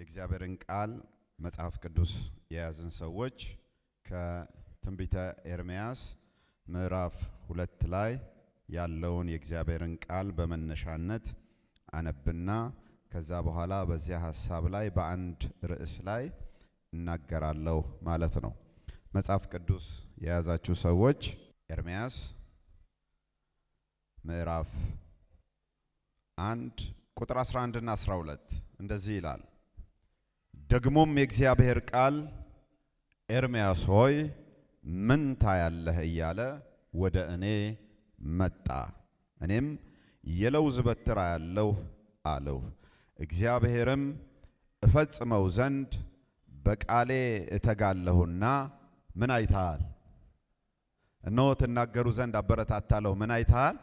የእግዚአብሔርን ቃል መጽሐፍ ቅዱስ የያዝን ሰዎች ከትንቢተ ኤርምያስ ምዕራፍ 2 ላይ ያለውን የእግዚአብሔርን ቃል በመነሻነት አነብና ከዛ በኋላ በዚያ ሐሳብ ላይ በአንድ ርዕስ ላይ እናገራለሁ ማለት ነው። መጽሐፍ ቅዱስ የያዛችሁ ሰዎች ኤርምያስ ምዕራፍ 1 ቁጥር 11 እና 12 እንደዚህ ይላል። ደግሞም የእግዚአብሔር ቃል ኤርምያስ ሆይ ምን ታያለህ እያለ ወደ እኔ መጣ። እኔም የለውዝ በትር አያለሁ አለው። እግዚአብሔርም እፈጽመው ዘንድ በቃሌ እተጋለሁና ምን አይተሃል? እነሆ ትናገሩ ዘንድ አበረታታለሁ። ምን አይተሃል?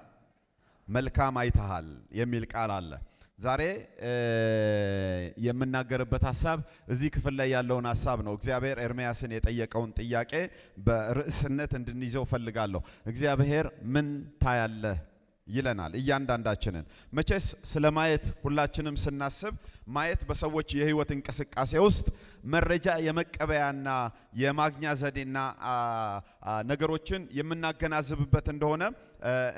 መልካም አይተሃል የሚል ቃል አለ። ዛሬ የምናገርበት ሐሳብ እዚህ ክፍል ላይ ያለውን ሐሳብ ነው። እግዚአብሔር ኤርምያስን የጠየቀውን ጥያቄ በርዕስነት እንድንይዘው ፈልጋለሁ። እግዚአብሔር ምን ታያለህ ይለናል እያንዳንዳችንን። መቼስ ስለ ማየት ሁላችንም ስናስብ ማየት በሰዎች የህይወት እንቅስቃሴ ውስጥ መረጃ የመቀበያና የማግኛ ዘዴና ነገሮችን የምናገናዝብበት እንደሆነ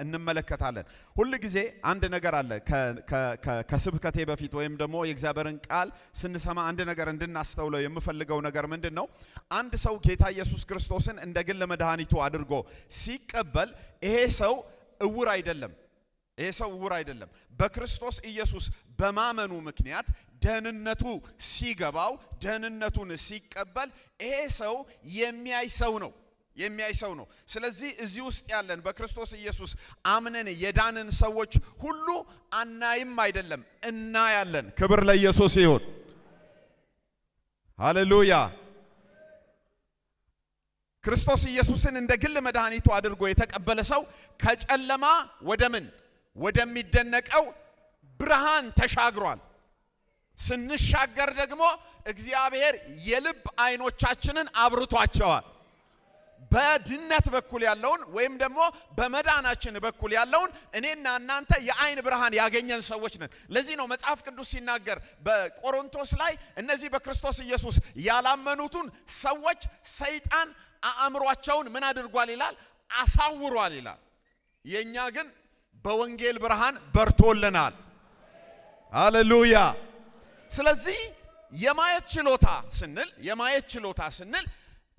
እንመለከታለን። ሁል ጊዜ አንድ ነገር አለ። ከስብከቴ በፊት ወይም ደግሞ የእግዚአብሔርን ቃል ስንሰማ አንድ ነገር እንድናስተውለው የምፈልገው ነገር ምንድነው? አንድ ሰው ጌታ ኢየሱስ ክርስቶስን እንደ ግል መድኃኒቱ አድርጎ ሲቀበል ይሄ ሰው እውር አይደለም። ይሄ ሰው እውር አይደለም። በክርስቶስ ኢየሱስ በማመኑ ምክንያት ደህንነቱ ሲገባው፣ ደህንነቱን ሲቀበል ይሄ ሰው የሚያይ ሰው ነው። ስለዚህ እዚህ ውስጥ ያለን በክርስቶስ ኢየሱስ አምነን የዳንን ሰዎች ሁሉ አናይም አይደለም፣ እናያለን። ክብር ለኢየሱስ ይሁን። ሃሌሉያ። ክርስቶስ ኢየሱስን እንደ ግል መድኃኒቱ አድርጎ የተቀበለ ሰው ከጨለማ ወደ ምን ወደሚደነቀው ብርሃን ተሻግሯል። ስንሻገር ደግሞ እግዚአብሔር የልብ አይኖቻችንን አብርቷቸዋል። በድነት በኩል ያለውን ወይም ደግሞ በመዳናችን በኩል ያለውን እኔና እናንተ የአይን ብርሃን ያገኘን ሰዎች ነን። ለዚህ ነው መጽሐፍ ቅዱስ ሲናገር በቆሮንቶስ ላይ እነዚህ በክርስቶስ ኢየሱስ ያላመኑትን ሰዎች ሰይጣን አእምሯቸውን ምን አድርጓል ይላል? አሳውሯል ይላል። የኛ ግን በወንጌል ብርሃን በርቶልናል። ሃሌሉያ። ስለዚህ የማየት ችሎታ ስንል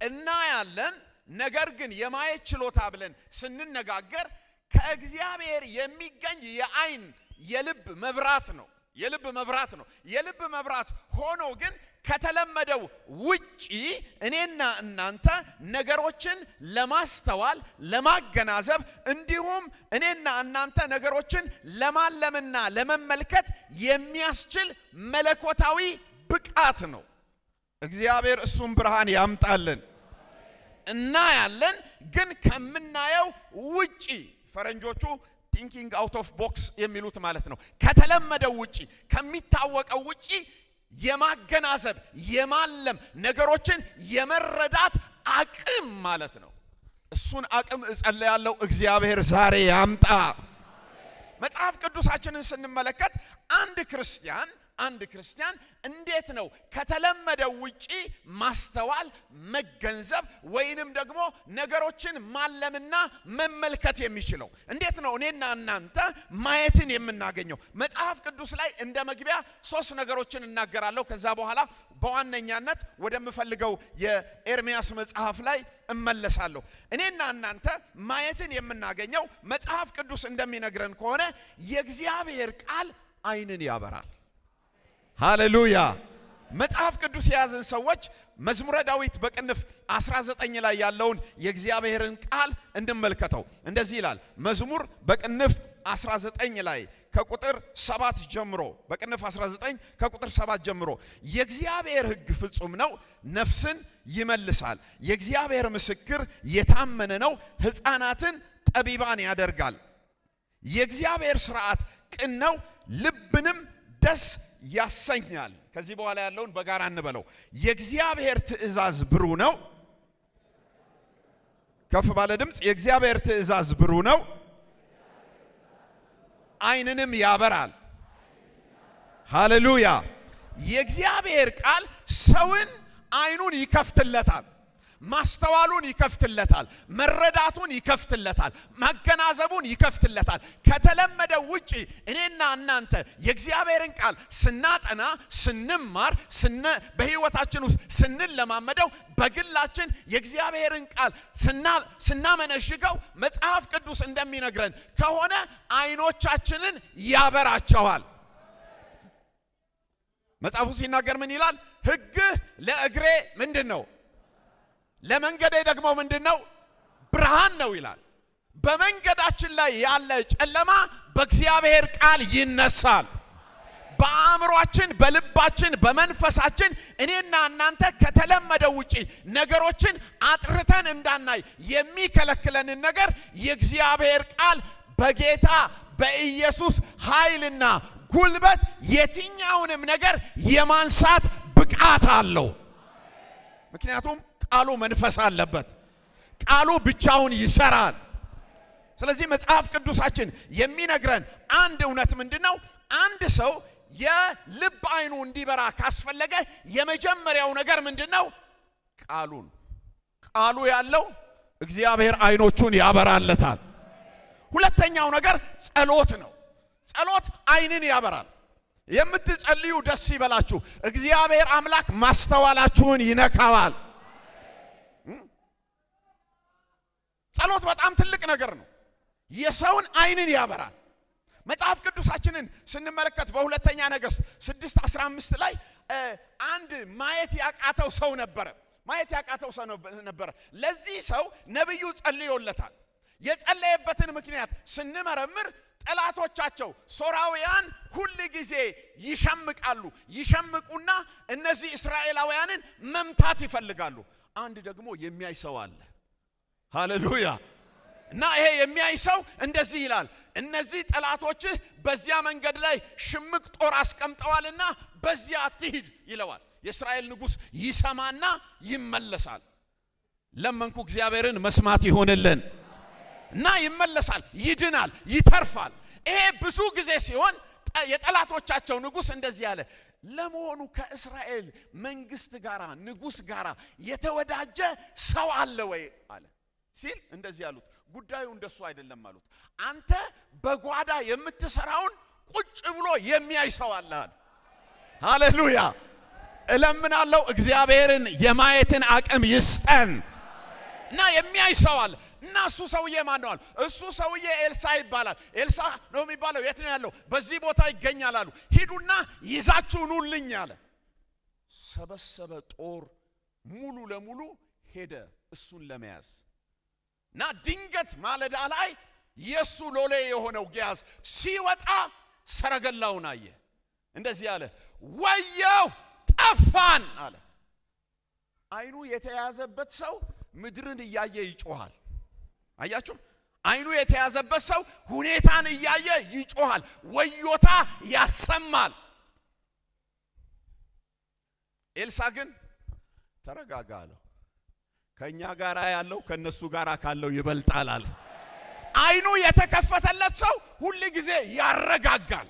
እናያለን። ነገር ግን የማየት ችሎታ ብለን ስንነጋገር ከእግዚአብሔር የሚገኝ የአይን የልብ መብራት ነው። የልብ መብራት ሆኖ ግን ከተለመደው ውጪ እኔና እናንተ ነገሮችን ለማስተዋል ለማገናዘብ እንዲሁም እኔና እናንተ ነገሮችን ለማለምና ለመመልከት የሚያስችል መለኮታዊ ብቃት ነው። እግዚአብሔር እሱም ብርሃን ያምጣልን። እናያለን፣ ግን ከምናየው ውጪ ፈረንጆቹ ቲንኪንግ አውት ኦፍ ቦክስ የሚሉት ማለት ነው። ከተለመደው ውጪ ከሚታወቀው ውጪ የማገናዘብ የማለም ነገሮችን የመረዳት አቅም ማለት ነው። እሱን አቅም እጸልያለሁ እግዚአብሔር ዛሬ ያምጣ። መጽሐፍ ቅዱሳችንን ስንመለከት አንድ ክርስቲያን እንዴት ነው ከተለመደው ውጪ ማስተዋል መገንዘብ ወይንም ደግሞ ነገሮችን ማለምና መመልከት የሚችለው? እንዴት ነው እኔና እናንተ ማየትን የምናገኘው? መጽሐፍ ቅዱስ ላይ እንደ መግቢያ 3 ነገሮችን እናገራለሁ። ከዛ በኋላ በዋነኛነት ወደምፈልገው የኤርምያስ መጽሐፍ ላይ እመለሳለሁ። እኔና እናንተ ማየትን የምናገኘው መጽሐፍ ቅዱስ እንደሚነግረን ከሆነ የእግዚአብሔር ቃል አይንን ያበራል። ሃሌሉያ። መጽሐፍ ቅዱስ የያዝን ሰዎች መዝሙረ ዳዊት በቅንፍ 19 ላይ ያለውን የእግዚአብሔርን ቃል እንመልከተው። እንደዚህ ይላል መዝሙር በቅንፍ 19 ላይ ከቁጥር 7 ጀምሮ በቅንፍ 19 ከቁጥር 7 ጀምሮ የእግዚአብሔር ሕግ ፍጹም ነው፣ ነፍስን ይመልሳል። የእግዚአብሔር ምስክር የታመነ ነው፣ ሕፃናትን ጠቢባን ያደርጋል። የእግዚአብሔር ሥርዓት ቅን ነው፣ ልብንም ደስ ያሰኛል። ከዚህ በኋላ ያለውን በጋራ እንበለው። የእግዚአብሔር ትእዛዝ ብሩህ ነው። ከፍ ባለ ድምፅ የእግዚአብሔር ትእዛዝ ብሩህ ነው፣ አይንንም ያበራል። ሃሌሉያ። የእግዚአብሔር ቃል ሰውን አይኑን ይከፍትለታል፣ ማስተዋሉን ይከፍትለታል፣ መረዳቱን ይከፍትለታል፣ ማገናዘቡን ይከፍትለታል። ከተለመደው ውጪ እኔና እናንተ የእግዚአብሔርን ቃል ስናጠና፣ ስንማር፣ በህይወታችን ውስጥ ስንለማመደው፣ በግላችን የእግዚአብሔርን ቃል ስናመነሽገው መጽሐፍ ቅዱስ እንደሚነግረን ከሆነ አይኖቻችንን ያበራቸዋል። መጽሐፉ ሲናገር ምን ይላል? ሕግህ ለእግሬ ምንድነው? ለመንገዴ ደግሞ ምንድነው? ብርሃን ነው ይላል። በመንገዳችን ላይ ያለ ጨለማ በእግዚአብሔር ቃል ይነሳል። በአእምሮአችን፣ በልባችን፣ በመንፈሳችን እኔና እናንተ ከተለመደው ውጪ ነገሮችን አጥርተን እንዳናይ የሚከለክለንን ነገር የእግዚአብሔር ቃል በጌታ በኢየሱስ ኃይልና ጉልበት የትኛውንም ነገር የማንሳት ብቃት አለው። ምክንያቱም ቃሉ መንፈስ አለበት። ቃሉ ብቻውን ይሰራል። ስለዚህ መጽሐፍ ቅዱሳችን የሚነግረን አንድ እውነት ምንድነው? አንድ ሰው የልብ አይኑ እንዲበራ ካስፈለገ የመጀመሪያው ነገር ምንድነው? ቃሉ ያለው እግዚአብሔር አይኖቹን ያበራለታል። ሁለተኛው ነገር ጸሎት ነው። ጸሎት አይንን ያበራል። የምትጸልዩ ደስ ይበላችሁ፣ እግዚአብሔር አምላክ ማስተዋላችሁን ይነካዋል። ጸሎት በጣም ትልቅ ነገር ነው። የሰውን አይንን ያበራል። መጽሐፍ ቅዱሳችንን ስንመለከት በሁለተኛ ነገሥት 6:15 ላይ አንድ ማየት ያቃተው ሰው ነበረ። ለዚህ ሰው ነብዩ ጸልዮለታል። የጸለየበትን ምክንያት ስንመረምር ጠላቶቻቸው ሶራውያን ሁሉ ጊዜ ይሸምቁና እነዚህ እስራኤላውያንን መምታት ይፈልጋሉ። አንድ ደግሞ የሚያይ ሰው አለ። ሃሌሉያ! እና ይሄ የሚያይ ሰው እንደዚህ ይላል፣ እነዚህ ጠላቶችህ በዚያ መንገድ ላይ ሽምቅ ጦር አስቀምጠዋልና በዚያ አትሂድ ይለዋል። የእስራኤል ንጉሥ ይሰማና ይመለሳል። ለመንኩ እግዚአብሔርን መስማት ይሆንልን እና ይመለሳል፣ ይድናል፣ ይተርፋል። ይሄ ብዙ ጊዜ ሲሆን የጠላቶቻቸው ንጉሥ እንደዚህ ያለ፣ ለመሆኑ ከእስራኤል መንግስት ጋራ ንጉሥ ጋራ የተወዳጀ ሰው አለ ወይ አለ ሲል እንደዚህ ያሉት፣ ጉዳዩ እንደሱ አይደለም አሉት። አንተ በጓዳ የምትሰራውን ቁጭ ብሎ የሚያይ ሰው አለ። ሃሌሉያ! እለምናለሁ እግዚአብሔርን የማየትን አቅም ይስጠን እና የሚያይ ሰው አለ። እና እሱ ሰውዬ ማን ነው አሉ። እሱ ሰውዬ ኤልሳ ይባላል። ኤልሳ ነው የሚባለው። የት ነው ያለው? በዚህ ቦታ ይገኛል አሉ። ሂዱና ይዛችሁ ኑልኝ አለ። ሰበሰበ ጦር ሙሉ ለሙሉ ሄደ እሱን ለመያዝ። እና ድንገት ማለዳ ላይ የሱ ሎሌ የሆነው ጊያዝ ሲወጣ ሰረገላውን አየ። እንደዚህ አለ፣ ወየው ጠፋን አለ። አይኑ የተያዘበት ሰው ምድርን እያየ ይጮሃል። አያችሁ? አይኑ የተያዘበት ሰው ሁኔታን እያየ ይጮሃል፣ ወዮታ ያሰማል። ኤልሳ ግን ተረጋጋ አለው። ከኛ ጋር ያለው ከነሱ ጋር ካለው ይበልጣል አለ። አይኑ የተከፈተለት ሰው ሁሉ ጊዜ ያረጋጋል።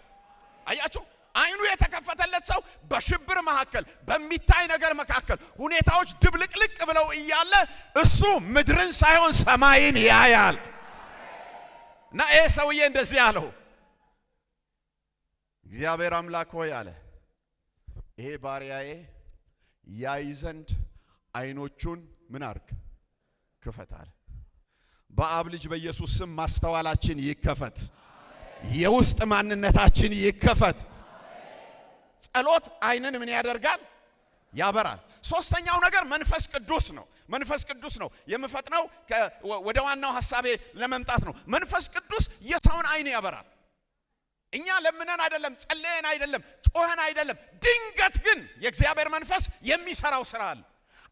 አያችሁ? አይኑ የተከፈተለት ሰው በሽብር መካከል፣ በሚታይ ነገር መካከል ሁኔታዎች ድብልቅልቅ ብለው እያለ እሱ ምድርን ሳይሆን ሰማይን ያያል። እና ይሄ ሰውዬ እንደዚህ አለው፣ እግዚአብሔር አምላክ ሆይ አለ፣ ይሄ ባሪያዬ ያይ ዘንድ አይኖቹን ምን አርግ? ክፈት አለ። በአብ ልጅ በኢየሱስ ስም ማስተዋላችን ይከፈት፣ የውስጥ ማንነታችን ይከፈት። ጸሎት አይንን ምን ያደርጋል? ያበራል። ሶስተኛው ነገር መንፈስ ቅዱስ ነው። መንፈስ ቅዱስ ነው የምፈጥነው ወደ ዋናው ሐሳቤ ለመምጣት ነው። መንፈስ ቅዱስ የሰውን አይን ያበራል። እኛ ለምነን አይደለም፣ ጸልየን አይደለም፣ ጮኸን አይደለም። ድንገት ግን የእግዚአብሔር መንፈስ የሚሰራው ስራ አለ።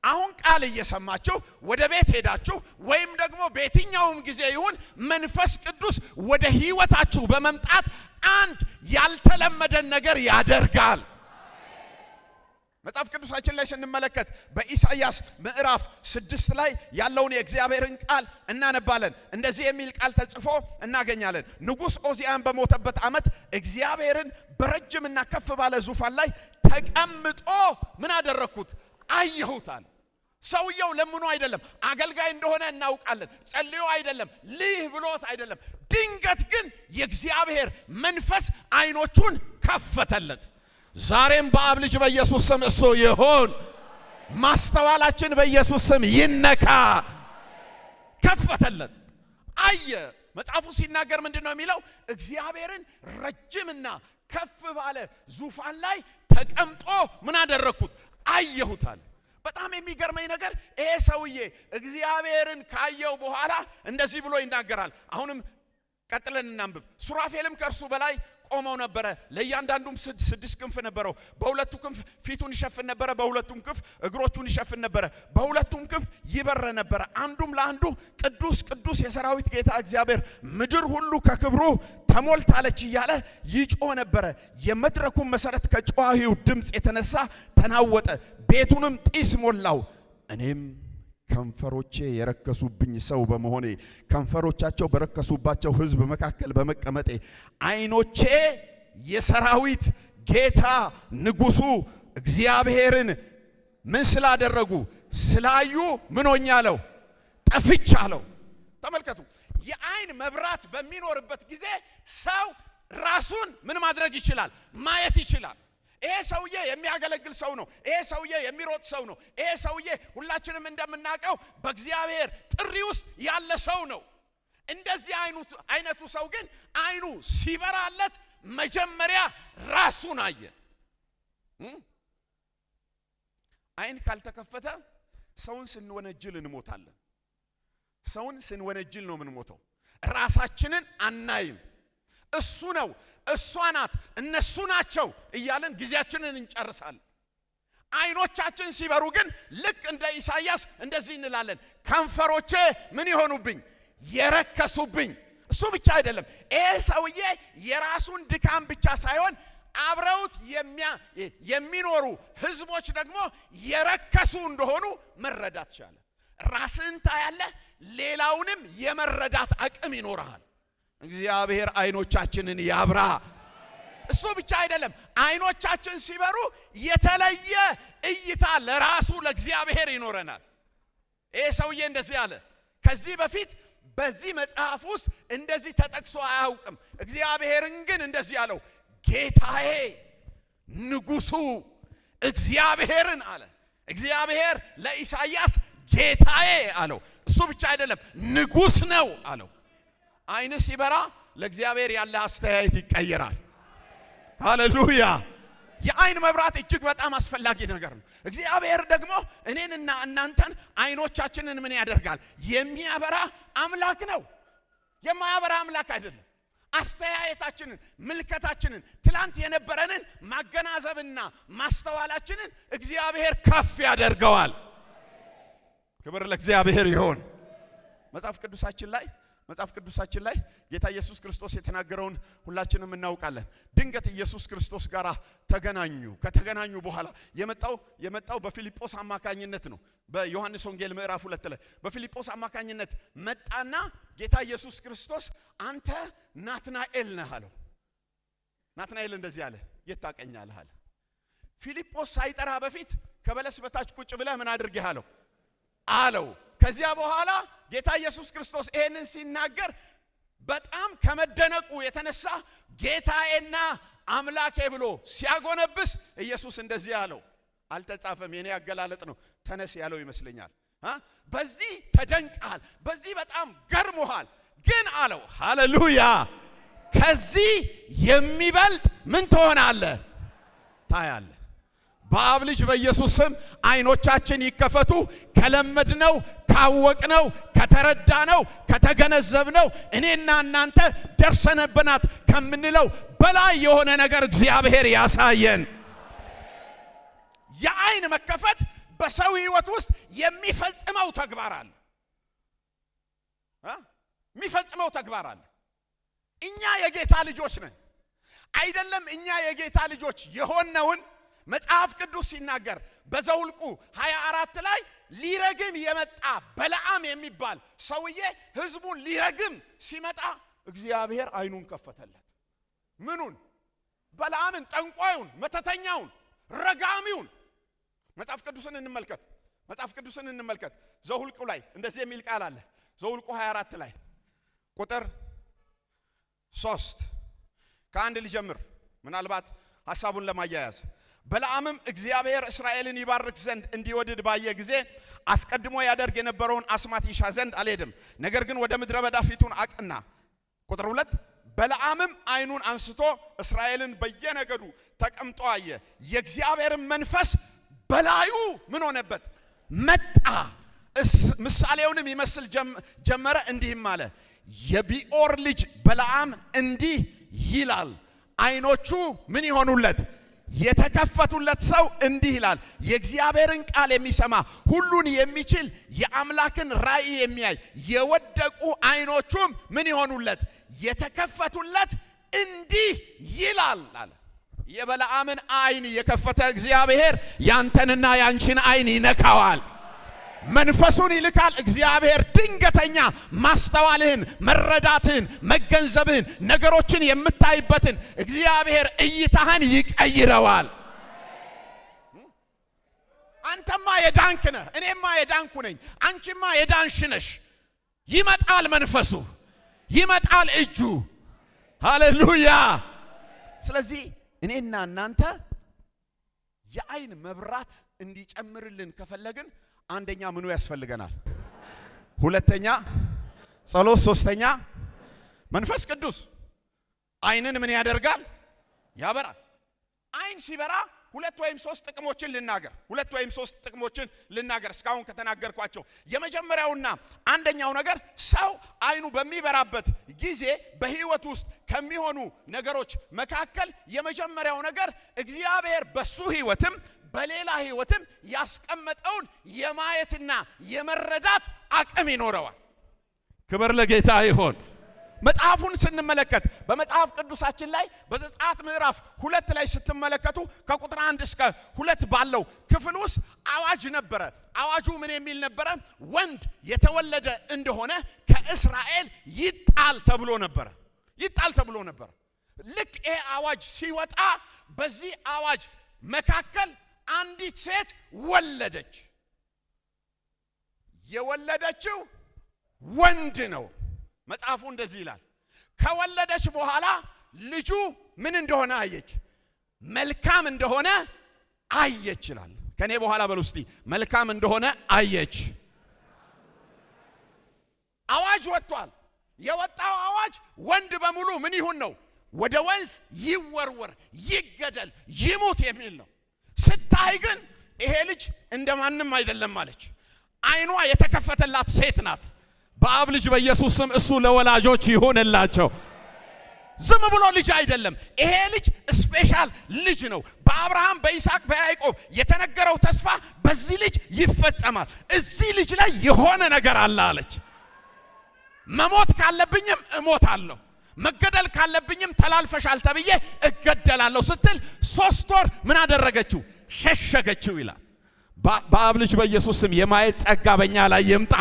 አሁን ቃል እየሰማችሁ ወደ ቤት ሄዳችሁ ወይም ደግሞ በየትኛውም ጊዜ ይሁን መንፈስ ቅዱስ ወደ ህይወታችሁ በመምጣት አንድ ያልተለመደን ነገር ያደርጋል። መጽሐፍ ቅዱሳችን ላይ ስንመለከት በኢሳይያስ ምዕራፍ 6 ላይ ያለውን የእግዚአብሔርን ቃል እናነባለን። እንደዚህ የሚል ቃል ተጽፎ እናገኛለን። ንጉሥ ኦዚያን በሞተበት ዓመት እግዚአብሔርን በረጅምና ከፍ ባለ ዙፋን ላይ ተቀምጦ ምን አደረኩት? አየሁታል። ሰውየው ለምኑ አይደለም፣ አገልጋይ እንደሆነ እናውቃለን። ጸልዮ አይደለም፣ ልህ ብሎት አይደለም። ድንገት ግን የእግዚአብሔር መንፈስ አይኖቹን ከፈተለት። ዛሬም በአብ ልጅ በኢየሱስ ስም እሱ ይሁን። ማስተዋላችን በኢየሱስ ስም ይነካ። ከፈተለት፣ አየ። መጽሐፉ ሲናገር ምንድነው የሚለው? እግዚአብሔርን ረጅምና ከፍ ባለ ዙፋን ላይ ተቀምጦ ምን አደረኩት? አየሁታል። በጣም የሚገርመኝ ነገር ይሄ ሰውዬ እግዚአብሔርን ካየው በኋላ እንደዚህ ብሎ ይናገራል። አሁንም ቀጥለን እናንብብ። ሱራፌልም ከእርሱ በላይ ቆመው ነበረ። ለእያንዳንዱም 6 ክንፍ ነበረው። በሁለቱ ክንፍ ፊቱን ይሸፍን ነበረ፣ በሁለቱም ክንፍ እግሮቹን ይሸፍን ነበረ፣ በሁለቱም ክንፍ ይበር ነበረ። አንዱም ለአንዱ ቅዱስ ቅዱስ የሰራዊት ጌታ እግዚአብሔር፣ ምድር ሁሉ ከክብሩ ተሞልታለች እያለ ይጮህ ነበረ። የመድረኩም መሰረት ከጮኻዊው ድምፅ የተነሳ ተናወጠ፣ ቤቱንም ጢስ ሞላው። እኔም ከንፈሮቼ የረከሱብኝ ሰው በመሆኔ ከንፈሮቻቸው በረከሱባቸው ሕዝብ መካከል በመቀመጤ ዓይኖቼ የሰራዊት ጌታ ንጉሡ እግዚአብሔርን ምን ስላደረጉ ስላዩ ምን ሆኛለሁ? ጠፍቻለሁ። ተመልከቱ፣ የዓይን መብራት በሚኖርበት ጊዜ ሰው ራሱን ምን ማድረግ ይችላል? ማየት ይችላል። ይሄ ሰውዬ የሚያገለግል ሰው ነው። ይሄ ሰውዬ የሚሮጥ ሰው ነው። ይሄ ሰውዬ ሁላችንም እንደምናውቀው በእግዚአብሔር ጥሪ ውስጥ ያለ ሰው ነው። እንደዚህ አይነቱ ሰው ግን ዓይኑ ሲበራለት መጀመሪያ ራሱን አየ። ዓይን ካልተከፈተ ሰውን ስንወነጅል እንሞታለን። ሰውን ስንወነጅል ነው የምንሞተው። ራሳችንን አናይም። እሱ ነው፣ እሷ ናት፣ እነሱ ናቸው እያለን ጊዜያችንን እንጨርሳለን። ዓይኖቻችን ሲበሩ ግን ልክ እንደ ኢሳይያስ እንደዚህ እንላለን፣ ከንፈሮቼ ምን ይሆኑብኝ? የረከሱብኝ። እሱ ብቻ አይደለም፣ ይሄ ሰውዬ የራሱን ድካም ብቻ ሳይሆን አብረውት የሚኖሩ ህዝቦች ደግሞ የረከሱ እንደሆኑ መረዳት ቻለ። ራስን ታያለ፣ ሌላውንም የመረዳት አቅም ይኖርሃል። እግዚአብሔር አይኖቻችንን ያብራ። እሱ ብቻ አይደለም፣ አይኖቻችን ሲበሩ የተለየ እይታ ለራሱ ለእግዚአብሔር ይኖረናል። ይሄ ሰውዬ እንደዚህ አለ። ከዚህ በፊት በዚህ መጽሐፍ ውስጥ እንደዚህ ተጠቅሶ አያውቅም። እግዚአብሔርን ግን እንደዚህ አለው፣ ጌታዬ ንጉሡ እግዚአብሔርን አለ። እግዚአብሔር ለኢሳይያስ ጌታዬ አለው። እሱ ብቻ አይደለም፣ ንጉሥ ነው አለው። ዓይን ሲበራ ለእግዚአብሔር ያለ አስተያየት ይቀየራል። ሃሌሉያ! የዓይን መብራት እጅግ በጣም አስፈላጊ ነገር ነው። እግዚአብሔር ደግሞ እኔንና እናንተን ዓይኖቻችንን ምን ያደርጋል? የሚያበራ አምላክ ነው። የማያበራ አምላክ አይደለም። አስተያየታችንን፣ ምልከታችንን፣ ትላንት የነበረንን ማገናዘብና ማስተዋላችንን እግዚአብሔር ከፍ ያደርገዋል። ክብር ለእግዚአብሔር ይሁን። መጽሐፍ ቅዱሳችን ላይ ጌታ ኢየሱስ ክርስቶስ የተናገረውን ሁላችንም እናውቃለን። ድንገት ኢየሱስ ክርስቶስ ጋር ተገናኙ። ከተገናኙ በኋላ የመጣው በፊልጶስ አማካኝነት ነው። በዮሐንስ ወንጌል ምዕራፍ 2 ላይ በፊልጶስ አማካኝነት መጣና ጌታ ኢየሱስ ክርስቶስ አንተ ናትናኤል ነህ አለው። ናትናኤል እንደዚህ አለ፣ የት ታውቀኛለህ አለ። ፊልጶስ ሳይጠራ በፊት ከበለስ በታች ቁጭ ብለህ ምን አድርገህ አለው። ከዚያ በኋላ ጌታ ኢየሱስ ክርስቶስ ይሄንን ሲናገር በጣም ከመደነቁ የተነሳ ጌታዬና አምላኬ ብሎ ሲያጎነብስ ኢየሱስ እንደዚህ አለው። አልተጻፈም፣ የኔ አገላለጥ ነው። ተነስ ያለው ይመስለኛል። በዚህ ተደንቀሃል፣ በዚህ በጣም ገርሞሃል። ግን አለው ሃሌሉያ፣ ከዚህ የሚበልጥ ምን ትሆናለህ? ታያለህ። በአብ ልጅ በኢየሱስ ስም አይኖቻችን ይከፈቱ። ከለመድነው፣ ካወቅነው፣ ከተረዳነው፣ ከተገነዘብነው እኔና እናንተ ደርሰንበናት ከምንለው በላይ የሆነ ነገር እግዚአብሔር ያሳየን። የዓይን መከፈት በሰው ሕይወት ውስጥ የሚፈጽመው ተግባር አለ። የሚፈጽመው ተግባር አለ። እኛ የጌታ ልጆች ነን አይደለም? እኛ የጌታ ልጆች የሆነውን መጽሐፍ ቅዱስ ሲናገር በዘውልቁ 24 ላይ ሊረግም የመጣ በለዓም የሚባል ሰውዬ ህዝቡን ሊረግም ሲመጣ እግዚአብሔር አይኑን ከፈተለት። ምኑን? በለዓምን፣ ጠንቋዩን፣ መተተኛውን፣ ረጋሚውን። መጽሐፍ ቅዱስን እንመልከት። ዘውልቁ ላይ እንደዚህ የሚል ቃል አለ። ዘውልቁ 24 ላይ ቁጥር 3 ከአንድ ልጀምር ምናልባት ሐሳቡን ለማያያዝ። በለዓምም እግዚአብሔር እስራኤልን ይባርክ ዘንድ እንዲወድድ ባየ ጊዜ አስቀድሞ ያደርግ የነበረውን አስማት ይሻ ዘንድ አልሄድም፣ ነገር ግን ወደ ምድረ በዳ ፊቱን አቀና። ቁጥር 2 በለዓምም አይኑን አንስቶ እስራኤልን በየነገዱ ተቀምጦ አየ። የእግዚአብሔርን መንፈስ በላዩ ምን ሆነበት? መጣ። ምሳሌውንም ይመስል ጀመረ፣ እንዲህም አለ። የቢኦር ልጅ በለዓም እንዲህ ይላል። አይኖቹ ምን ይሆኑለት? የተከፈቱለት ሰው እንዲህ ይላል። የእግዚአብሔርን ቃል የሚሰማ ሁሉን የሚችል የአምላክን ራእይ የሚያይ የወደቁ አይኖቹም ምን ይሆኑለት? የተከፈቱለት እንዲህ ይላል አለ። የበለዓምን አይን የከፈተ እግዚአብሔር ያንተንና ያንቺን አይን ይነካዋል። መንፈሱን ይልካል። እግዚአብሔር ድንገተኛ ማስተዋልህን፣ መረዳትህን፣ መገንዘብህን፣ ነገሮችን የምታይበትን እግዚአብሔር እይታህን ይቀይረዋል። አንተማ የዳንክ ነህ፣ እኔማ የዳንኩ ነኝ፣ አንቺማ የዳንሽ ነሽ። ይመጣል መንፈሱ፣ ይመጣል እጁ። ሃሌሉያ። ስለዚህ እኔና እናንተ የአይን መብራት እንዲጨምርልን ከፈለግን አንደኛ ምኑ ያስፈልገናል? ሁለተኛ ጸሎት፣ ሶስተኛ መንፈስ ቅዱስ። አይንን ምን ያደርጋል? ያበራል። አይን ሲበራ ሁለት ወይም ሶስት ጥቅሞችን ልናገር እስካሁን ከተናገርኳቸው። የመጀመሪያውና አንደኛው ነገር ሰው አይኑ በሚበራበት ጊዜ በህይወት ውስጥ ከሚሆኑ ነገሮች መካከል የመጀመሪያው ነገር እግዚአብሔር በሱ ህይወትም በሌላ ህይወትም ያስቀመጠውን የማየትና የመረዳት አቅም ይኖረዋል። ክብር ለጌታ ይሁን። መጽሐፉን ስንመለከት በመጽሐፍ ቅዱሳችን ላይ በዘጸአት ምዕራፍ 2 ላይ ስትመለከቱ ከቁጥር 1 እስከ 2 ባለው ክፍል ውስጥ አዋጅ ነበረ። አዋጁ ምን የሚል ነበረ? ወንድ የተወለደ እንደሆነ ከእስራኤል ይጣል ተብሎ ነበረ። ልክ ይሄ አዋጅ ሲወጣ በዚህ አዋጅ መካከል አንዲት ሴት ወለደች። የወለደችው ወንድ ነው። መጽሐፉ እንደዚህ ይላል። ከወለደች በኋላ ልጁ ምን እንደሆነ አየች፣ መልካም እንደሆነ አየች ይላል። ከኔ በኋላ በሉ እስቲ፣ መልካም እንደሆነ አየች። አዋጅ ወጥቷል። የወጣው አዋጅ ወንድ በሙሉ ምን ይሁን ነው? ወደ ወንዝ ይወርወር፣ ይገደል፣ ይሙት የሚል ነው። ስታይ ግን ይሄ ልጅ እንደማንም አይደለም አለች። አይኗ የተከፈተላት ሴት ናት። በአብ ልጅ በኢየሱስ ስም እሱ ለወላጆች ይሆንላቸው። ዝም ብሎ ልጅ አይደለም። ይሄ ልጅ ስፔሻል ልጅ ነው። በአብርሃም በይስሐቅ በያዕቆብ የተነገረው ተስፋ በዚህ ልጅ ይፈጸማል። እዚህ ልጅ ላይ የሆነ ነገር አለ አለች። መሞት ካለብኝም እሞታለሁ፣ መገደል ካለብኝም ተላልፈሻል ተብዬ እገደላለሁ ስትል 3 ወር ምን አደረገችው? ሸሸገችው ይላል። በአብ ልጅ በኢየሱስ ስም የማየት ጸጋ በእኛ ላይ ይምጣ።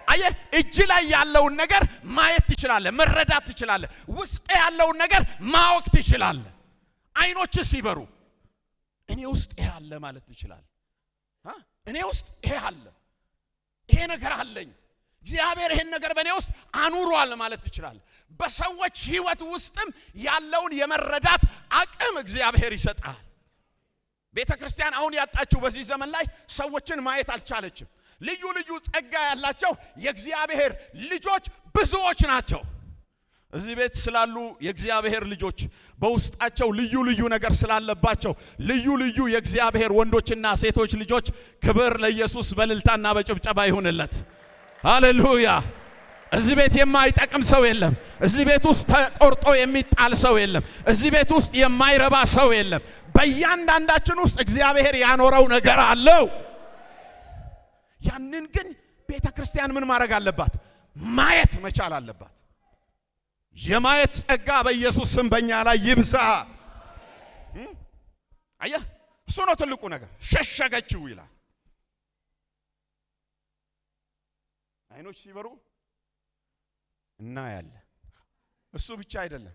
አየህ፣ እጅ ላይ ያለውን ነገር ማየት ትችላለህ፣ መረዳት ትችላለህ። ውስጥ ያለውን ነገር ማወቅ ትችላለህ። አይኖች ሲበሩ እኔ ውስጥ ይሄ አለ ማለት ትችላለህ። እኔ ውስጥ ይሄ አለ፣ ይሄ ነገር አለኝ፣ እግዚአብሔር ይሄን ነገር በእኔ ውስጥ አኑሯል ማለት ትችላለህ። በሰዎች ህይወት ውስጥም ያለውን የመረዳት አቅም እግዚአብሔር ይሰጣል። ቤተ ክርስቲያን አሁን ያጣችው በዚህ ዘመን ላይ ሰዎችን ማየት አልቻለችም። ልዩ ልዩ ጸጋ ያላቸው የእግዚአብሔር ልጆች ብዙዎች ናቸው። እዚህ ቤት ስላሉ የእግዚአብሔር ልጆች በውስጣቸው ልዩ ልዩ ነገር ስላለባቸው ልዩ ልዩ የእግዚአብሔር ወንዶችና ሴቶች ልጆች ክብር ለኢየሱስ በእልልታና በጭብጨባ ይሁንለት። ሃሌሉያ። እዚህ ቤት የማይጠቅም ሰው የለም። እዚህ ቤት ውስጥ ተቆርጦ የሚጣል ሰው የለም። እዚህ ቤት ውስጥ የማይረባ ሰው የለም። በእያንዳንዳችን ውስጥ እግዚአብሔር ያኖረው ነገር አለው። ያንን ግን ቤተ ክርስቲያን ምን ማድረግ አለባት? ማየት መቻል አለባት። የማየት ጸጋ በኢየሱስ ስም በእኛ ላይ ይብዛ። አየህ እሱ ነው ትልቁ ነገር ሸሸገችው ይላል አይኖች ሲበሩ እና ያለ እሱ ብቻ አይደለም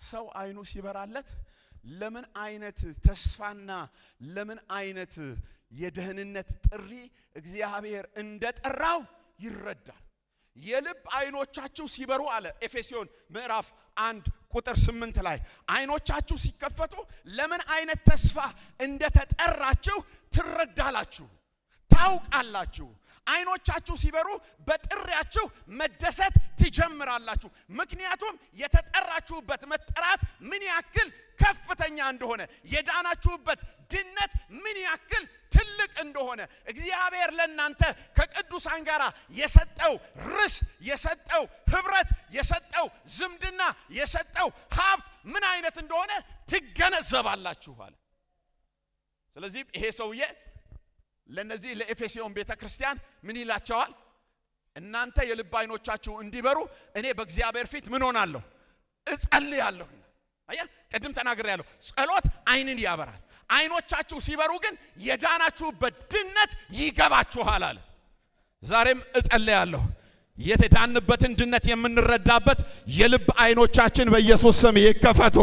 ሰው አይኑ ሲበራለት ለምን አይነት ተስፋና ለምን አይነት የደህንነት ጥሪ እግዚአብሔር እንደጠራው ይረዳል የልብ አይኖቻችሁ ሲበሩ አለ ኤፌሶን ምዕራፍ 1 ቁጥር 8 ላይ አይኖቻችሁ ሲከፈቱ ለምን አይነት ተስፋ እንደተጠራችሁ ትረዳላችሁ ታውቃላችሁ አይኖቻችሁ ሲበሩ በጥሪያችሁ መደሰት ትጀምራላችሁ ምክንያቱም የተጠራችሁበት መጠራት ምን ያክል ከፍተኛ እንደሆነ የዳናችሁበት ድነት ምን ያክል ትልቅ እንደሆነ እግዚአብሔር ለእናንተ ከቅዱሳን ጋር የሰጠው ርስት የሰጠው ህብረት የሰጠው ዝምድና የሰጠው ሀብት ምን አይነት እንደሆነ ትገነዘባላችሁ አለ ስለዚህ ይሄ ሰውዬ ለነዚህ ለኤፌሶን ቤተክርስቲያን ምን ይላቸዋል እናንተ የልብ አይኖቻችሁ እንዲበሩ እኔ በእግዚአብሔር ፊት ምን ሆናለሁ እጸልያለሁ አያ ቀድም ተናግሬያለሁ ጸሎት አይንን ያበራል አይኖቻችሁ ሲበሩ ግን የዳናችሁበት ድነት ይገባችኋል አለ ዛሬም እጸልያለሁ የተዳንበትን ድነት የምንረዳበት የልብ አይኖቻችን በኢየሱስ ስም ይከፈቱ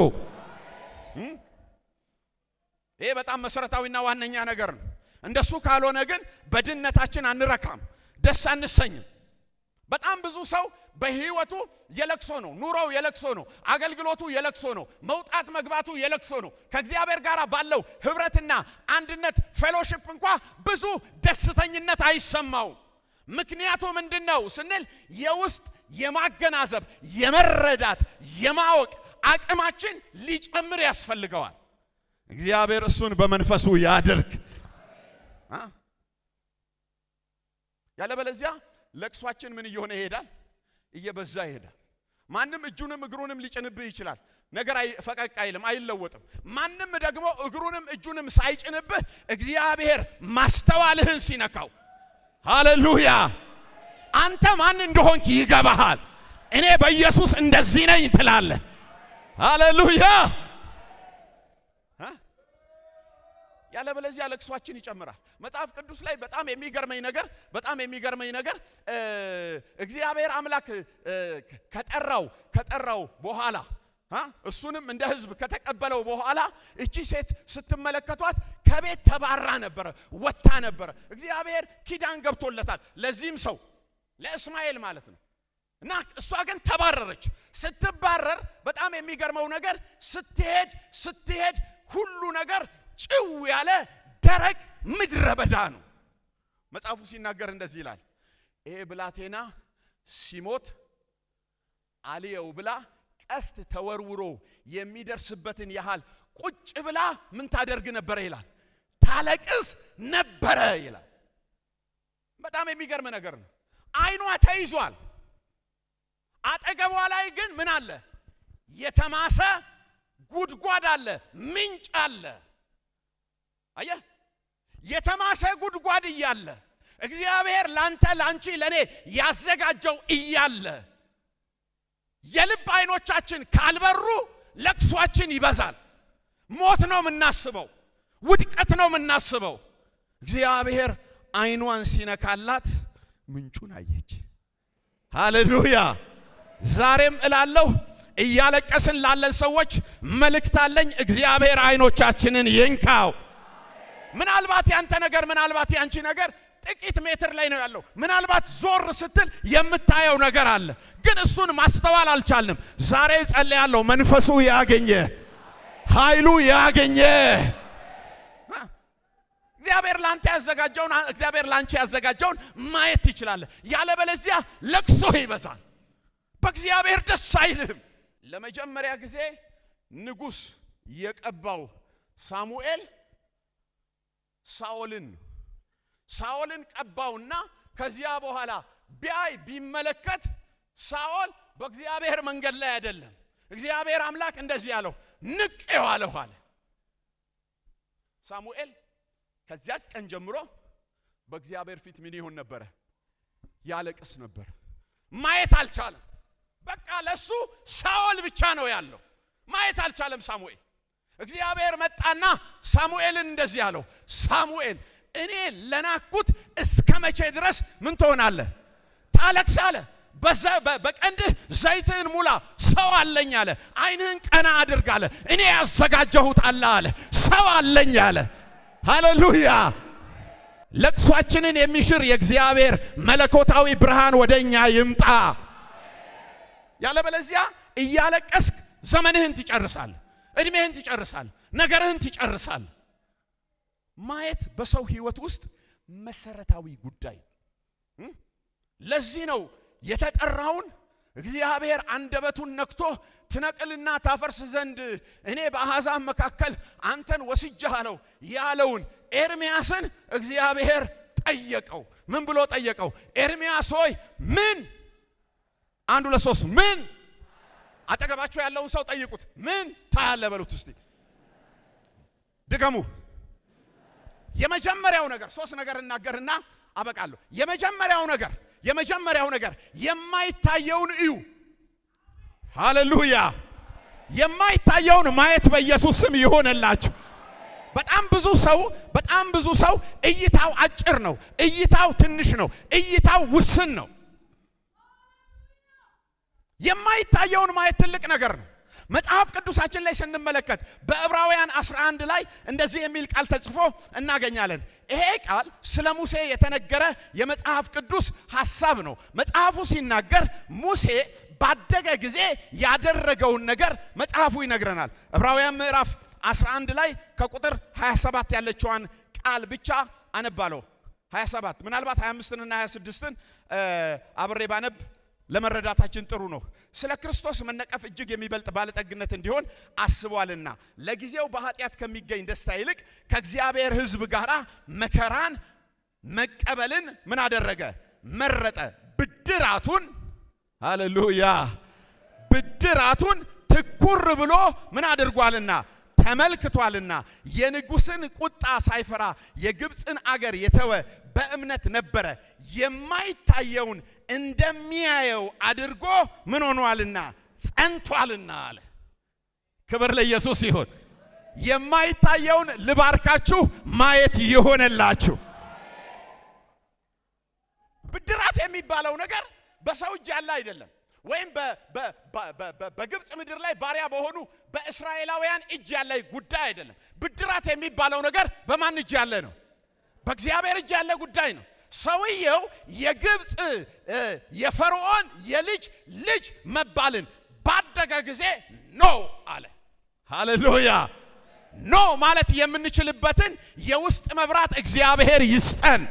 ይሄ በጣም መሰረታዊና ዋነኛ ነገር ነው እንደሱ ካልሆነ ግን በድነታችን አንረካም ደስ አንሰኝም በጣም ብዙ ሰው በህይወቱ የለቅሶ ነው ኑሮው የለቅሶ ነው አገልግሎቱ የለቅሶ ነው መውጣት መግባቱ የለቅሶ ነው ከእግዚአብሔር ጋር ባለው ህብረትና አንድነት ፌሎሺፕ እንኳን ብዙ ደስተኝነት አይሰማው ምክንያቱ ምንድነው ስንል የውስጥ የማገናዘብ የመረዳት የማወቅ አቅማችን ሊጨምር ያስፈልገዋል እግዚአብሔር እሱን በመንፈሱ ያድርግ ያለበለዚያ ለቅሷችን ምን እየሆነ ይሄዳል እየበዛ ይሄዳል ማንንም እጁንም እግሩንም ሊጭንብህ ይችላል ነገር ፈቀቅ አይልም አይለወጥም ማንንም ደግሞ እግሩንም እጁንም ሳይጭንብህ እግዚአብሔር ማስተዋልህን ሲነካው ሃሌሉያ አንተ ማን እንደሆንክ ይገባሃል እኔ በኢየሱስ እንደዚህ ነኝ ትላለህ ሃሌሉያ ያለበለዚያ ለቅሷችን ይጨምራል መጽሐፍ ቅዱስ ላይ በጣም የሚገርመኝ ነገር እግዚአብሔር አምላክ ከጠራው በኋላ እሱንም እንደ ህዝብ ከተቀበለው በኋላ እቺ ሴት ስትመለከቷት ከቤት ተባራ ነበር ወጣ ነበር እግዚአብሔር ኪዳን ገብቶለታል ለዚህም ሰው ለእስማኤል ማለት ነው እና እሷ ግን ተባረረች ስትባረር በጣም የሚገርመው ነገር ስትሄድ ሁሉ ነገር ጭው ያለ ደረቅ ምድረ በዳ ነው መጽሐፉ ሲናገር እንደዚህ ይላል ይሄ ብላቴና ሲሞት አልየው ብላ ቀስት ተወርውሮ የሚደርስበትን ያህል ቁጭ ብላ ምን ታደርግ ነበር ይላል ታለቅስ ነበር ይላል በጣም የሚገርም ነገር ነው አይኗ ተይዟል አጠገቧ ላይ ግን ምን አለ የተማሰ ጉድጓድ አለ ምንጭ አለ አየ የተማሰ ጉድጓድ እያለ እግዚአብሔር ላንቺ ለኔ ያዘጋጀው እያለ የልብ አይኖቻችን ካልበሩ ለቅሷችን ይበዛል ሞት ነው የምናስበው ውድቀት ነው የምናስበው እግዚአብሔር አይኗን ሲነካላት ምንጩን አየች ሃሌሉያ ዛሬም እላለሁ እያለቀስን ላለን ሰዎች መልእክት አለኝ እግዚአብሔር አይኖቻችንን ይንካው ምናልባት ያንተ ነገር ምናልባት ያንቺ ነገር ጥቂት ሜትር ላይ ነው ያለው ምናልባት ዞር ስትል የምታየው ነገር አለ ግን እሱን ማስተዋል አልቻልንም ዛሬ ጸልያለሁ መንፈሱ ያገኘ ኃይሉ ያገኘ እግዚአብሔር ላንቺ ያዘጋጀውን ማየት ይችላል ያለበለዚያ ለቅሶ ይበዛል በእግዚአብሔር ደስ አይልም ለመጀመሪያ ጊዜ ንጉስ የቀባው ሳሙኤል ሳኦልን ቀባውና ከዚያ በኋላ ቢመለከት ሳኦል በእግዚአብሔር መንገድ ላይ አይደለም እግዚአብሔር አምላክ እንደዚህ ያለው ንቄው አለ ሳሙኤል ከዚያ ቀን ጀምሮ በእግዚአብሔር ፊት ምን ይሆን ነበር ያለቅስ ነበር ማየት አልቻለም በቃ ለሱ ሳኦል ብቻ ነው ያለው ማየት አልቻለም ሳሙኤል እግዚአብሔር መጣና ሳሙኤልን እንደዚህ አለው፣ ሳሙኤል እኔ ለናኩት እስከ መቼ ድረስ ምን ትሆናለህ? ታለቅሳለህ? በቀንድህ ዘይትህን ሙላ፣ ሰው አለኝ አለ። ዓይንህን ቀና አድርግ አለ። እኔ ያዘጋጀሁት አለ። ሰው አለኝ አለ። ሃሌሉያ! ለቅሷችንን የሚሽር የእግዚአብሔር መለኮታዊ ብርሃን ወደኛ ይምጣ። ያለበለዚያ እያለቀስክ ዘመንህን ትጨርሳለህ፣ እድሜህን ትጨርሳለህ፣ ነገርህን ትጨርሳለህ። ማየት በሰው ህይወት ውስጥ መሰረታዊ ጉዳይ። ለዚህ ነው የተጠራውን እግዚአብሔር አንደበቱን ነክቶ ትነቅልና ታፈርስ ዘንድ እኔ በአሕዛብ መካከል አንተን ወስጄሃለሁ ያለውን ኤርምያስን እግዚአብሔር ጠየቀው። ምን ብሎ ጠየቀው? ኤርምያስ ሆይ ምን? አንዱ ለሶስት ምን? አጠገባቸው ያለውን ሰው ጠይቁት። ምን ታያለህ በሉት እስቲ። ድገሙ። የመጀመሪያው ነገር ሶስት ነገር እናገርና አበቃለሁ። የመጀመሪያው ነገር የማይታየውን እዩ። ሃሌሉያ! የማይታየውን ማየት በኢየሱስ ስም ይሆንላችሁ። በጣም ብዙ ሰው እይታው አጭር ነው፣ እይታው ትንሽ ነው፣ እይታው ውስን ነው። የማይታየውን ማየት ትልቅ ነገር ነው። መጽሐፍ ቅዱሳችን ላይ ስንመለከት በዕብራውያን 11 ላይ እንደዚህ የሚል ቃል ተጽፎ እናገኛለን። ይሄ ቃል ስለ ሙሴ የተነገረ የመጽሐፍ ቅዱስ ሐሳብ ነው። መጽሐፉ ሲናገር ሙሴ ባደገ ጊዜ ያደረገውን ነገር መጽሐፉ ይነግረናል። ዕብራውያን ምዕራፍ 11 ላይ ከቁጥር 27 ያለችዋን ቃል ብቻ አነባለሁ። 27 ምናልባት 25ና 26ን አብሬ ባነብ ለመረዳታችን ጥሩ ነው። ስለ ክርስቶስ መነቀፍ እጅግ የሚበልጥ ባለጠግነት እንዲሆን አስቧልና ለጊዜው በኃጢአት ከሚገኝ ደስታ ይልቅ ከእግዚአብሔር ሕዝብ ጋር መከራን መቀበልን ምን አደረገ? መረጠ። ብድራቱን ሃሌሉያ! ብድራቱን ትኩር ብሎ ምን አድርጓልና ተመልክቷልና የንጉሥን ቁጣ ሳይፈራ የግብፅን አገር የተወ በእምነት ነበረ። የማይታየውን እንደሚያየው አድርጎ ምን ሆኗልና ጸንቷልና አለ። ክብር ለኢየሱስ ይሁን። የማይታየውን ልባርካችሁ ማየት ይሆነላችሁ። ብድራት የሚባለው ነገር በሰው እጅ ያለ አይደለም፣ ወይም በግብፅ ምድር ላይ ባሪያ በሆኑ በእስራኤላውያን እጅ ያለ ጉዳይ አይደለም። ብድራት የሚባለው ነገር በማን እጅ ያለ ነው? በእግዚአብሔር እጅ ያለ ጉዳይ ነው። ሰውየው የግብፅ የፈርዖን ልጅ መባልን ባደገ ጊዜ ኖ አለ። ሃሌሉያ! ኖ ማለት የምንችልበትን የውስጥ መብራት እግዚአብሔር ይስጠን።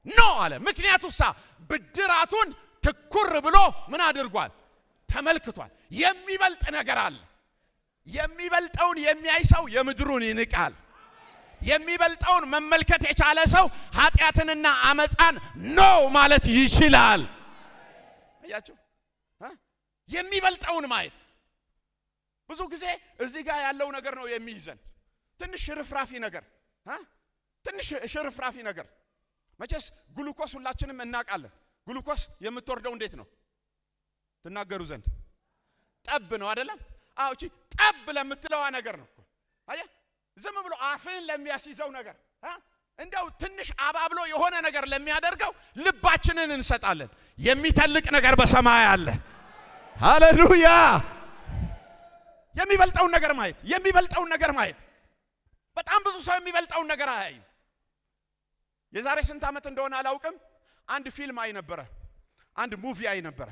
ኖ አለ። ምክንያቱሳ ብድራቱን ትኩር ብሎ ምን አድርጓል? ተመልክቷል። የሚበልጥ ነገር አለ። የሚበልጠውን የሚያይ ሰው የምድሩን ይንቃል። የሚበልጠውን መመልከት የቻለ ሰው ኃጢአትንና አመፃን ኖ ማለት ይችላል። አያችሁ? የሚበልጠውን ማየት። ብዙ ጊዜ እዚህ ጋር ያለው ነገር ነው የሚይዘን። ትንሽ ሽርፍራፊ ነገር። መቼስ ግሉኮስ ሁላችንም እናውቃለን። ግሉኮስ የምትወርደው እንዴት ነው? ትናገሩ ዘንድ ጠብ ነው አይደለም? አዎ፣ እቺ ጠብ ለምትለዋ ነገር ነው። አያ ዝም ብሎ አፍን ለሚያስይዘው ነገር እንደው ትንሽ አባብሎ የሆነ ነገር ለሚያደርገው ልባችንን እንሰጣለን። የሚተልቅ ነገር በሰማይ አለ። ሃሌሉያ! የሚበልጠውን ነገር ማየት። በጣም ብዙ ሰው የሚበልጠውን ነገር አያይም። የዛሬ ስንት ዓመት እንደሆነ አላውቅም፣ አንድ ፊልም አይነበረ፣ አንድ ሙቪ አይነበረ።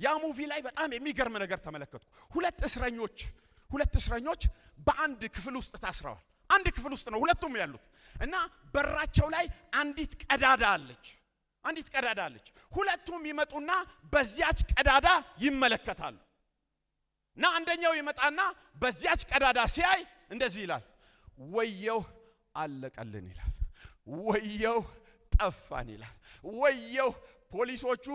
ያ ሙቪ ላይ በጣም የሚገርም ነገር ተመለከትኩ። ሁለት እስረኞች በአንድ ክፍል ውስጥ ታስረዋል። አንድ ክፍል ውስጥ ነው ሁለቱም ያሉት እና በራቸው ላይ አንዲት ቀዳዳ አለች። ሁለቱም ይመጡና በዚያች ቀዳዳ ይመለከታሉ። እና አንደኛው ይመጣና በዚያች ቀዳዳ ሲያይ እንደዚህ ይላል፣ ወየው አለቀልን ይላል። ወየው ጠፋን ይላል። ወየው ፖሊሶቹ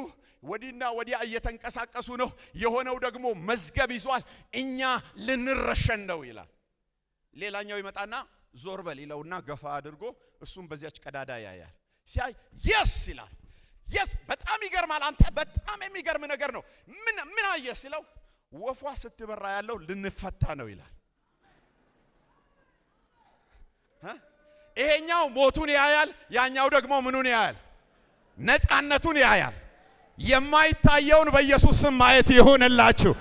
ወዲና ወዲያ እየተንቀሳቀሱ ነው፣ የሆነው ደግሞ መዝገብ ይዟል፣ እኛ ልንረሸን ነው ይላል። ሌላኛው ይመጣና ዞር በል ይለውና ገፋ አድርጎ እሱም በዚያች ቀዳዳ ያያል። ሲያይ የስ ይላል። የስ በጣም ይገርማል። አንተ በጣም የሚገርም ነገር ነው። ምን አየህ ሲለው ወፏ ስትበራ ያለው ልንፈታ ነው ይላል። ይሄኛው ሞቱን ያያል፣ ያኛው ደግሞ ምኑን ያያል? ነፃነቱን ያያል። የማይታየውን በኢየሱስ ስም ማየት ይሁንላችሁ።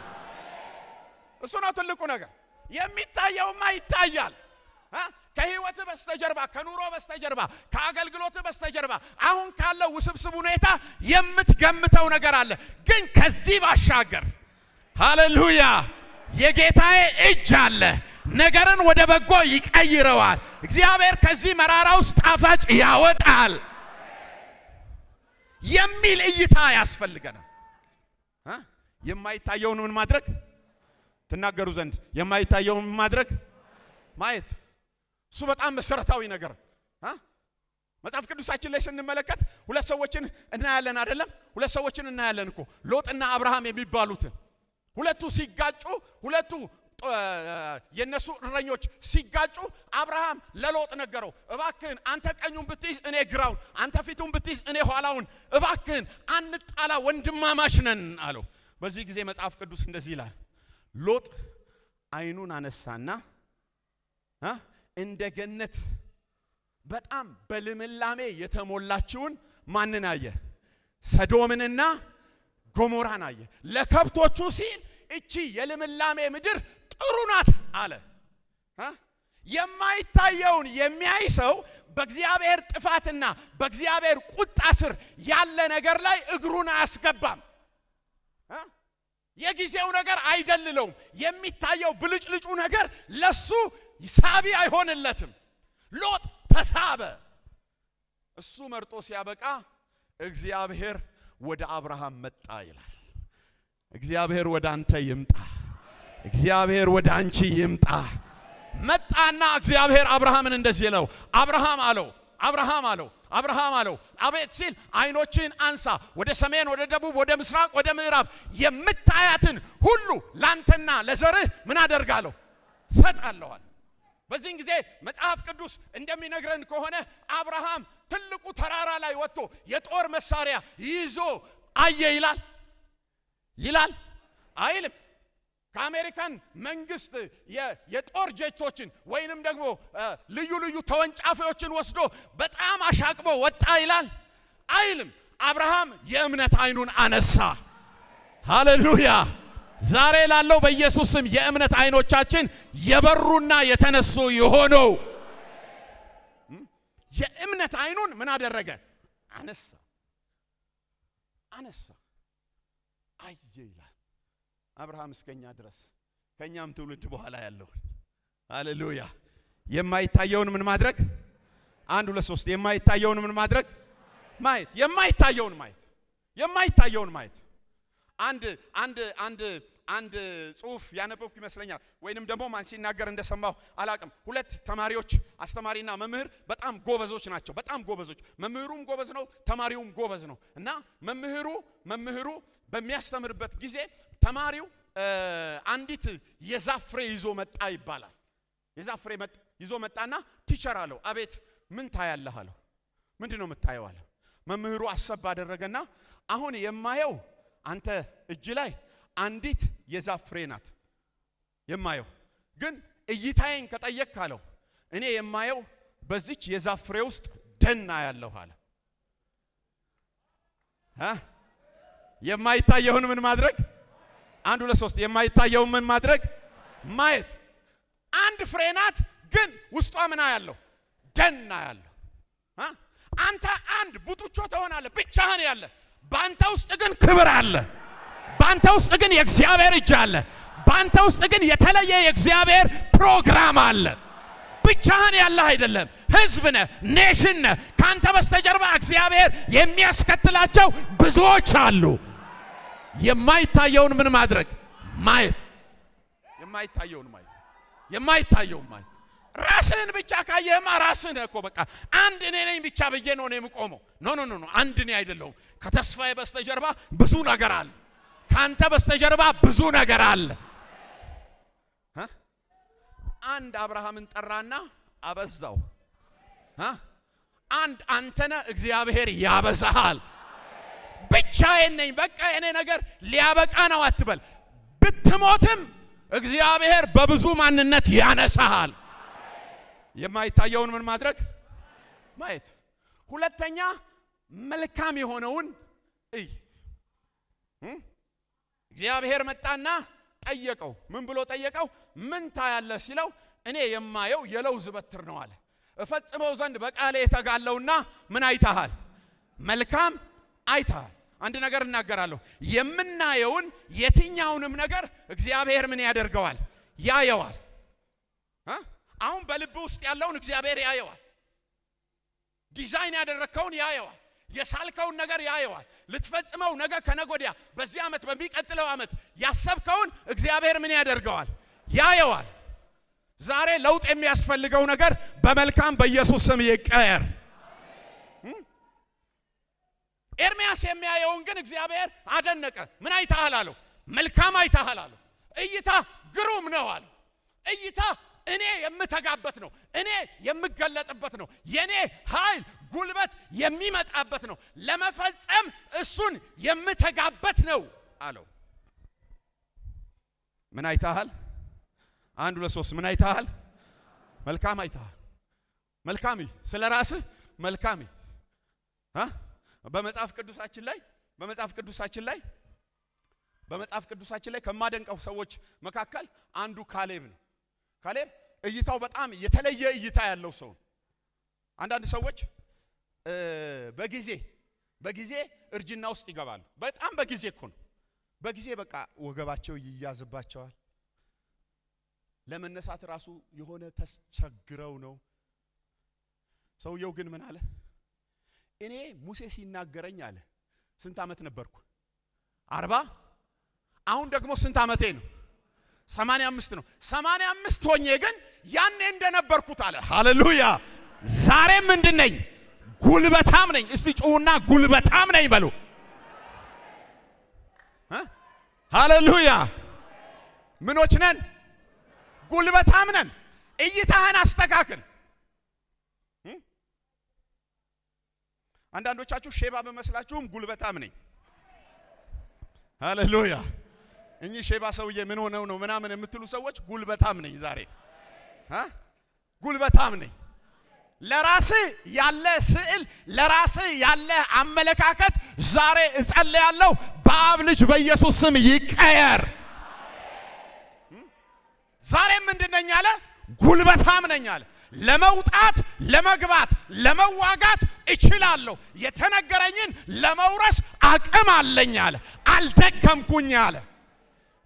እሱ ነው ትልቁ ነገር። የሚታየውማ ይታያል። ከህይወት በስተጀርባ፣ ከኑሮ በስተጀርባ፣ ከአገልግሎት በስተጀርባ አሁን ካለው ውስብስብ ሁኔታ የምትገምተው ነገር አለ። ግን ከዚህ ባሻገር ሃሌሉያ የጌታዬ እጅ አለ። ነገርን ወደ በጎ ይቀይረዋል። እግዚአብሔር ከዚህ መራራ ውስጥ ጣፋጭ ያወጣል የሚል እይታ ያስፈልገናል። የማይታየውን ምን ማድረግ ትናገሩ ዘንድ የማይታየውን ማድረግ ማየት፣ እሱ በጣም መሰረታዊ ነገር። መጽሐፍ ቅዱሳችን ላይ ስንመለከት ሁለት ሰዎችን እናያለን አይደለም? ሁለት ሰዎችን እናያለን እኮ ሎጥና አብርሃም የሚባሉትን። ሁለቱ ሲጋጩ፣ ሁለቱ የነሱ እረኞች ሲጋጩ አብርሃም ለሎጥ ነገረው፣ እባክህን አንተ ቀኙን ብትይዝ እኔ ግራውን፣ አንተ ፊቱን ብትይዝ እኔ ኋላውን፣ እባክህን አንጣላ ወንድማማች ነን አለው። በዚህ ጊዜ መጽሐፍ ቅዱስ እንደዚህ ይላል፣ ሎጥ አይኑን አነሳና እንደ ገነት በጣም በልምላሜ የተሞላችውን ማንን አየ? ሰዶምንና ጎሞራን አየ። ለከብቶቹ ሲል እቺ የልምላሜ ምድር ጥሩ ናት አለ። የማይታየውን የሚያይ ሰው በእግዚአብሔር ጥፋትና በእግዚአብሔር ቁጣ ስር ያለ ነገር ላይ እግሩን አያስገባም። የጊዜው ነገር አይደልለውም። የሚታየው ብልጭልጩ ነገር ለሱ ሳቢ አይሆንለትም። ሎጥ ተሳበ። እሱ መርጦ ሲያበቃ እግዚአብሔር ወደ አብርሃም መጣ ይላል። እግዚአብሔር ወደ አንተ ይምጣ። እግዚአብሔር ወደ አንቺ ይምጣ። መጣና እግዚአብሔር አብርሃምን እንደዚህ ይለው፣ አብርሃም አለው አቤት ሲል አይኖችን አንሳ፣ ወደ ሰሜን፣ ወደ ደቡብ፣ ወደ ምስራቅ፣ ወደ ምዕራብ የምታያትን ሁሉ ላንተና ለዘርህ ምን አደርጋለሁ? ሰጣለዋል። በዚህ ጊዜ መጽሐፍ ቅዱስ እንደሚነግረን ከሆነ አብርሃም ትልቁ ተራራ ላይ ወጥቶ የጦር መሳሪያ ይዞ አየ ይላል አይልም? ከአሜሪካን መንግስት የጦር ጄቶችን ወይንም ደግሞ ልዩ ልዩ ተወንጫፊዎችን ወስዶ በጣም አሻቅቦ ወጣ ይላል አይልም? አብርሃም የእምነት አይኑን አነሳ። ሃሌሉያ! ዛሬ ላለው በኢየሱስ ስም የእምነት አይኖቻችን የበሩና የተነሱ ይሆነው። የእምነት አይኑን ምን አደረገ? አነሳ አየ ይላል። አብርሃም እስከኛ ድረስ ከኛም ትውልድ በኋላ ያለው ሃሌሉያ። የማይታየውን ምን ማድረግ? አንድ ሁለት ሶስት። የማይታየውን ምን ማድረግ? ማየት። የማይታየውን ማየት። አንድ ጽሁፍ ያነበብኩ ይመስለኛል፣ ወይንም ደግሞ ማን ሲናገር እንደሰማሁ አላቅም። ሁለት ተማሪዎች፣ አስተማሪና መምህር በጣም ጎበዞች ናቸው። በጣም ጎበዞች። መምህሩም ጎበዝ ነው፣ ተማሪውም ጎበዝ ነው። እና መምህሩ በሚያስተምርበት ጊዜ ተማሪው አንዲት የዛፍ ፍሬ ይዞ መጣ ይባላል። የዛፍ ፍሬ ይዞ መጣና ቲቸር አለው፣ አቤት ምን ታያለህ አለው። ምንድነው የምታየው አለ። መምህሩ አሰብ አደረገና አሁን የማየው አንተ እጅ ላይ አንዲት የዛፍ ፍሬ ናት የማየው፣ ግን እይታዬን ከጠየቅ ካለው እኔ የማየው በዚች የዛፍ ፍሬ ውስጥ ደን አያለሁ አለ። የማይታየውን ምን ማድረግ? አንድ ሁለት ሶስት። የማይታየውን ምን ማድረግ? ማየት። አንድ ፍሬ ናት፣ ግን ውስጧ ምን አያለሁ? ደን አያለሁ። አንተ አንድ ቡጡቾ ትሆናለህ ብቻህን ያለ፣ ባንተ ውስጥ ግን ክብር አለ። ባንተ ውስጥ ግን የእግዚአብሔር እጅ አለ። ባንተ ውስጥ ግን የተለየ የእግዚአብሔር ፕሮግራም አለ። ብቻህን ያለህ አይደለም። ህዝብ ነህ፣ ኔሽን ነህ። ካንተ በስተጀርባ እግዚአብሔር የሚያስከትላቸው ብዙዎች አሉ። የማይታየውን ምን ማድረግ? ማየት። የማይታየውን ማየት። ራስህን ብቻ ካየህማ ራስህ ነህ እኮ በቃ አንድ እኔ ነኝ ብቻ ብዬ ነው የምቆመው። ኖ አንድ እኔ አይደለሁም። ከተስፋዬ በስተጀርባ ብዙ ነገር አለ። ካንተ በስተጀርባ ብዙ ነገር አለ። አንድ አብርሃምን ጠራና አበዛው። አንድ አንተነ እግዚአብሔር ያበዛሃል። ብቻዬን ነኝ በቃ የኔ ነገር ሊያበቃ ነው አትበል። ብትሞትም እግዚአብሔር በብዙ ማንነት ያነሳሃል። የማይታየውን ምን ማድረግ ማየት። ሁለተኛ መልካም የሆነውን እይ። እግዚአብሔር መጣና ጠየቀው። ምን ብሎ ጠየቀው? ምን ታያለህ ሲለው እኔ የማየው የለውዝ በትር ነው አለ። እፈጽመው ዘንድ በቃሌ የተጋለውና ምን አይተሃል? መልካም አይተሃል። አንድ ነገር እናገራለሁ። የምናየውን የትኛውንም ነገር እግዚአብሔር ምን ያደርገዋል? ያየዋል። አሁን በልብ ውስጥ ያለውን እግዚአብሔር ያየዋል። ዲዛይን ያደረከውን ያየዋል። የሳልከውን ነገር ያየዋል። ልትፈጽመው ነገ ከነጎዲያ በዚህ ዓመት በሚቀጥለው ዓመት ያሰብከውን እግዚአብሔር ምን ያደርገዋል? ያየዋል። ዛሬ ለውጥ የሚያስፈልገው ነገር በመልካም በኢየሱስ ስም ይቀየር። ኤርሚያስ የሚያየውን ግን እግዚአብሔር አደነቀ። ምን አይተሃል አለው? መልካም አይተሃል አለው። እይታ ግሩም ነው አለው። እይታ እኔ የምተጋበት ነው። እኔ የምገለጥበት ነው። የኔ ኃይል ጉልበት የሚመጣበት ነው። ለመፈጸም እሱን የምተጋበት ነው አለው። ምን አይተሃል? 1 2 3 ምን አይተሃል? መልካም አይተሃል። መልካም ስለራስህ መልካም በመጽሐፍ ቅዱሳችን ላይ ከማደንቀው ሰዎች መካከል አንዱ ካሌብ ነው። ካሌብ እይታው በጣም የተለየ እይታ ያለው ሰው። አንዳንድ ሰዎች በጊዜ እርጅና ውስጥ ይገባሉ። በጣም በጊዜ እኮ ነው። በጊዜ በቃ ወገባቸው ይያዝባቸዋል። ለመነሳት ራሱ የሆነ ተቸግረው ነው። ሰውየው ግን ምን አለ? እኔ ሙሴ ሲናገረኝ አለ ስንት ዓመት ነበርኩ? 40። አሁን ደግሞ ስንት ዓመቴ ነው? 85 ነው። 85 ሆኜ ግን ያኔ እንደነበርኩት አለ። ሃሌሉያ! ዛሬም ምንድነኝ? ጉልበታም ነኝ። እስቲ ጩሁና ጉልበታም ነኝ በሉ። ሃሌሉያ! ምኖች ነን? ጉልበታም ነን። እይታህን አስተካክል። አንዳንዶቻችሁ ሼባ በመስላችሁም ጉልበታም ነኝ። ሃሌሉያ! እኚህ ሼባ ሰውዬ ምን ሆነው ነው ምናምን የምትሉ ሰዎች ጉልበታም ነኝ ዛሬ። ጉልበታም ነኝ። ለራስ ያለ ስዕል፣ ለራስ ያለ አመለካከት ዛሬ እጸልያለሁ በአብ ልጅ በኢየሱስ ስም ይቀየር። ዛሬ ምንድነኝ አለ? ጉልበታም ነኝ አለ። ለመውጣት፣ ለመግባት፣ ለመዋጋት እችላለሁ። የተነገረኝን ለመውረስ አቅም አለኝ አለ። አልደከምኩኝ አለ።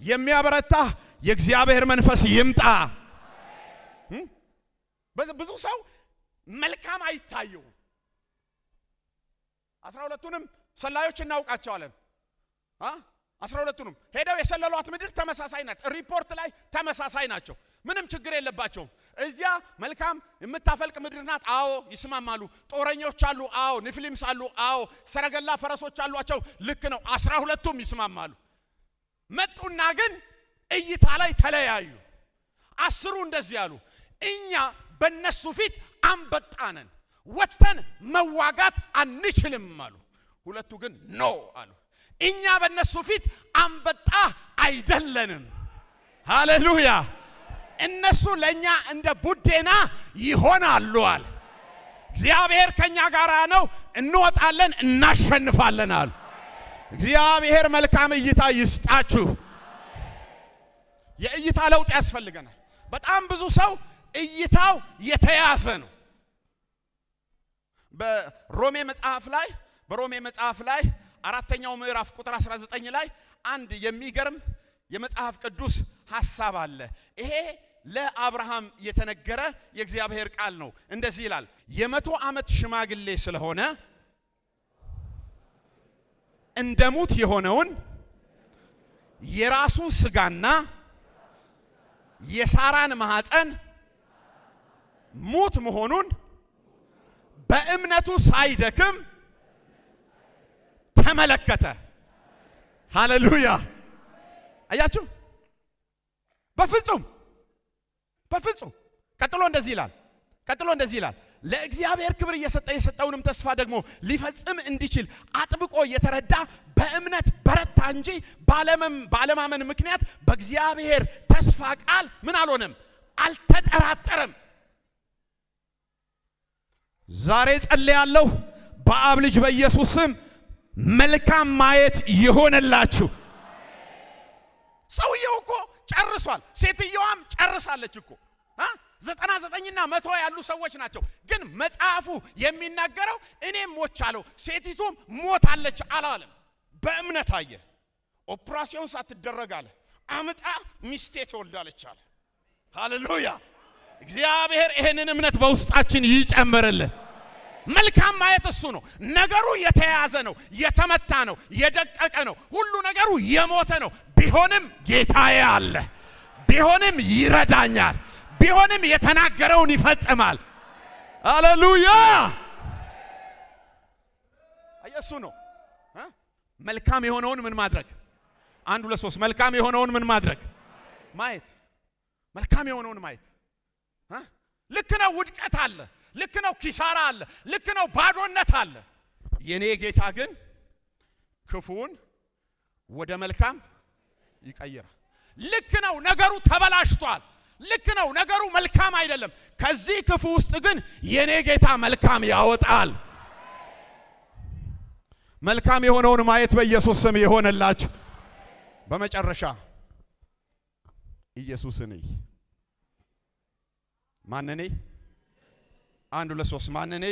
የሚያበረታ የእግዚአብሔር መንፈስ ይምጣ። ብዙ ሰው መልካም አይታየው። 12ቱንም ሰላዮች እናውቃቸዋለን። 12ቱንም ሄደው የሰለሏት ምድር ተመሳሳይ ናት። ሪፖርት ላይ ተመሳሳይ ናቸው። ምንም ችግር የለባቸውም። እዚያ መልካም የምታፈልቅ ምድር ናት። አዎ ይስማማሉ። ጦረኞች አሉ። አዎ ንፍሊምስ አሉ። አዎ ሰረገላ ፈረሶች አሏቸው። ልክ ነው። 12ቱም ይስማማሉ። መጡና ግን እይታ ላይ ተለያዩ። 10ሩ እንደዚህ ያሉ፣ እኛ በነሱ ፊት አንበጣነን፣ ወተን መዋጋት አንችልም አሉ። 2ቱ ግን ኖ አሉ። እኛ በነሱ ፊት አንበጣ አይደለንም። ሃሌሉያ! እነሱ ለኛ እንደ ቡዴና ይሆናሉ አለ። እግዚአብሔር ከኛ ጋር ነው። እንወጣለን፣ እናሸንፋለን አሉ። እግዚአብሔር መልካም እይታ ይስጣችሁ። የእይታ ለውጥ ያስፈልገናል። በጣም ብዙ ሰው እይታው የተያዘ ነው። በሮሜ መጽሐፍ ላይ 4ኛው ምዕራፍ ቁጥር 19 ላይ አንድ የሚገርም የመጽሐፍ ቅዱስ ሐሳብ አለ። ይሄ ለአብርሃም የተነገረ የእግዚአብሔር ቃል ነው። እንደዚህ ይላል፣ የ100 ዓመት ሽማግሌ ስለሆነ እንደሙት የሆነውን የራሱን ስጋና የሳራን ማህፀን ሙት መሆኑን በእምነቱ ሳይደክም ተመለከተ። ሃሌሉያ! አያችሁ? በፍጹም ቀጥሎ እንደዚህ ይላል ለእግዚአብሔር ክብር የሰጠውንም ተስፋ ደግሞ ሊፈጽም እንዲችል አጥብቆ የተረዳ በእምነት በረታ እንጂ ባለማመን ምክንያት በእግዚአብሔር ተስፋ ቃል ምን አልሆነም? አልተጠራጠረም። ዛሬ ጸልያለሁ በአብ ልጅ በኢየሱስ ስም መልካም ማየት ይሆንላችሁ። ሰውየው እኮ ጨርሷል፣ ሴትየዋም ጨርሳለች እኮ 99ና 100 ያሉ ሰዎች ናቸው። ግን መጽሐፉ የሚናገረው እኔም ሞቻለሁ ሴቲቱም ሞታለች አላለም። በእምነት አየ። ኦፕራሲዮን ሳትደረግ አለ አምጣ ሚስቴ ትወልዳለች አለ። ሃሌሉያ! እግዚአብሔር ይሄንን እምነት በውስጣችን ይጨምርልን። መልካም ማየት እሱ ነው። ነገሩ የተያዘ ነው፣ የተመታ ነው፣ የደቀቀ ነው፣ ሁሉ ነገሩ የሞተ ነው። ቢሆንም ጌታዬ አለ፣ ቢሆንም ይረዳኛል፣ ቢሆንም የተናገረውን ይፈጽማል። ሃሌሉያ! እሱ ነው መልካም የሆነውን ምን ማድረግ? 1 2 3 መልካም የሆነውን ምን ማድረግ? ማየት። መልካም የሆነውን ማየት። ልክ ነው፣ ውድቀት አለ፣ ልክ ነው፣ ኪሳራ አለ፣ ልክ ነው፣ ባዶነት አለ። የኔ ጌታ ግን ክፉን ወደ መልካም ይቀይራል። ልክ ነው፣ ነገሩ ተበላሽቷል። ልክ ነው፣ ነገሩ መልካም አይደለም። ከዚህ ክፉ ውስጥ ግን የኔ ጌታ መልካም ያወጣል። መልካም የሆነውን ማየት በኢየሱስ ስም ይሆንላችሁ። በመጨረሻ ኢየሱስን ማንኔ 1 2 3 ማንኔ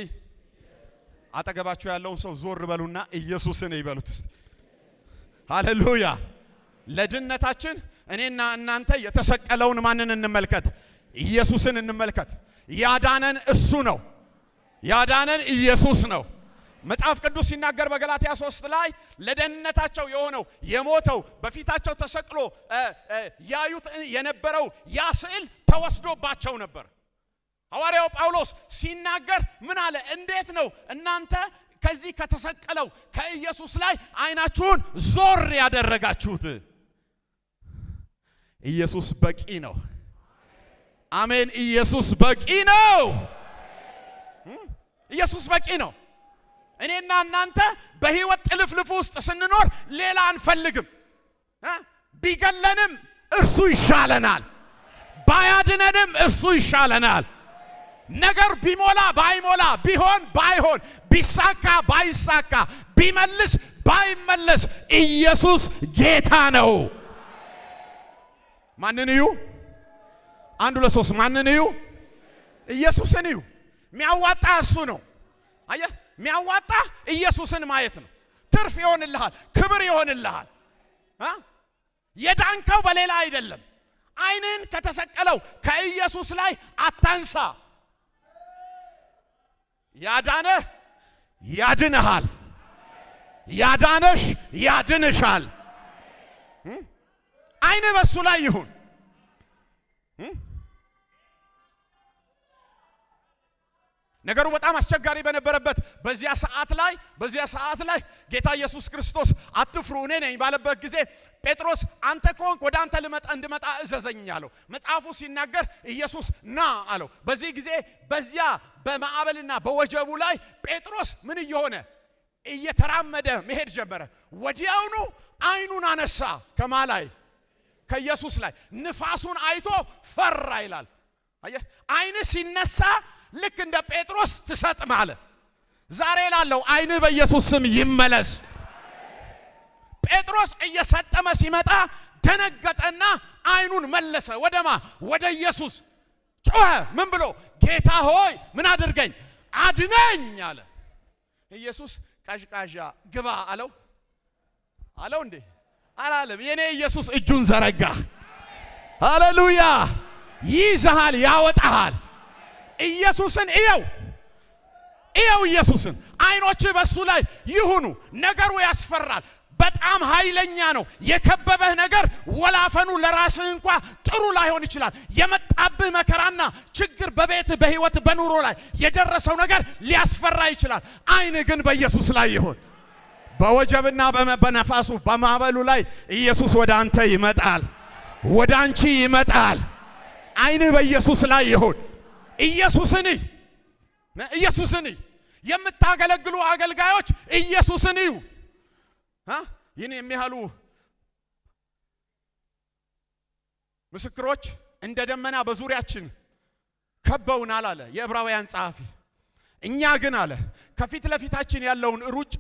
አጠገባችሁ ያለውን ሰው ዞር በሉና ኢየሱስን ይበሉት እስቲ። ሃሌሉያ! ለድነታችን እኔና እናንተ የተሰቀለውን ማንን እንመልከት? ኢየሱስን እንመልከት። ያዳነን እሱ ነው። ያዳነን ኢየሱስ ነው። መጽሐፍ ቅዱስ ሲናገር በገላትያ 3 ላይ ለደህንነታቸው የሆነው የሞተው በፊታቸው ተሰቅሎ ያዩት የነበረው ያ ስዕል ተወስዶባቸው ነበር። ሐዋርያው ጳውሎስ ሲናገር ምን አለ? እንዴት ነው እናንተ ከዚህ ከተሰቀለው ከኢየሱስ ላይ አይናችሁን ዞር ያደረጋችሁት? ኢየሱስ በቂ ነው። አሜን። ኢየሱስ በቂ ነው። ኢየሱስ በቂ ነው። እኔና እናንተ በህይወት ጥልፍልፍ ውስጥ ስንኖር ሌላ አንፈልግም። ቢገለንም እርሱ ይሻለናል፣ ባያድነንም እርሱ ይሻለናል። ነገር ቢሞላ ባይሞላ፣ ቢሆን ባይሆን፣ ቢሳካ ባይሳካ፣ ቢመልስ ባይመለስ ኢየሱስ ጌታ ነው። ማንን እዩ? 1 2 3 ማንን እዩ? ኢየሱስን እዩ። የሚያዋጣ እሱ ነው። አየህ፣ የሚያዋጣ ኢየሱስን ማየት ነው። ትርፍ ይሆንልሃል፣ ክብር ይሆንልሃል። የዳንከው በሌላ አይደለም። አይንን ከተሰቀለው ከኢየሱስ ላይ አታንሳ። ያዳነህ ያድንሃል፣ ያዳነሽ ያድንሻል። አይን በሱ ላይ ይሁን። ነገሩ በጣም አስቸጋሪ በነበረበት በዚያ ሰዓት ላይ ጌታ ኢየሱስ ክርስቶስ አትፍሩ እኔ ነኝ ባለበት ጊዜ ጴጥሮስ አንተ ከሆንክ ወደ አንተ እንድመጣ እዘዘኝ አለው። መጽሐፉ ሲናገር ኢየሱስ ና አለው። በዚህ ጊዜ በዚያ በማዕበልና በወጀቡ ላይ ጴጥሮስ ምን እየሆነ እየተራመደ መሄድ ጀመረ። ወዲያውኑ አይኑን አነሳ ከማላይ ከኢየሱስ ላይ ንፋሱን አይቶ ፈራ ይላል። አየህ፣ አይን ሲነሳ ልክ እንደ ጴጥሮስ ትሰጥም አለ። ዛሬ ላለው አይን በኢየሱስ ስም ይመለስ። ጴጥሮስ እየሰጠመ ሲመጣ ደነገጠና አይኑን መለሰ። ወደማ ወደ ኢየሱስ ጮኸ። ምን ብሎ? ጌታ ሆይ ምን አድርገኝ? አድነኝ አለ። ኢየሱስ ቀዥቃዣ ግባ አለው እንዴ? አላለም። የኔ ኢየሱስ እጁን ዘረጋ። ሃሌሉያ! ይዘሃል፣ ያወጣሃል። ኢየሱስን እየው ኢየሱስን። አይኖች በሱ ላይ ይሁኑ። ነገሩ ያስፈራል። በጣም ኃይለኛ ነው። የከበበህ ነገር ወላፈኑ ለራስህ እንኳ ጥሩ ላይሆን ይችላል። የመጣብህ መከራና ችግር በቤት በህይወት በኑሮ ላይ የደረሰው ነገር ሊያስፈራ ይችላል። አይን ግን በኢየሱስ ላይ ይሁን። በወጀብና በነፋሱ በማዕበሉ ላይ ኢየሱስ ወደ አንተ ይመጣል፣ ወደ አንቺ ይመጣል። አይን በኢየሱስ ላይ ይሁን። ኢየሱስን የምታገለግሉ አገልጋዮች ኢየሱስን እዩ። ይህን የሚያህሉ ምስክሮች እንደ ደመና በዙሪያችን ከበውናል አለ የዕብራውያን ጸሐፊ። እኛ ግን አለ ከፊት ለፊታችን ያለውን ሩጫ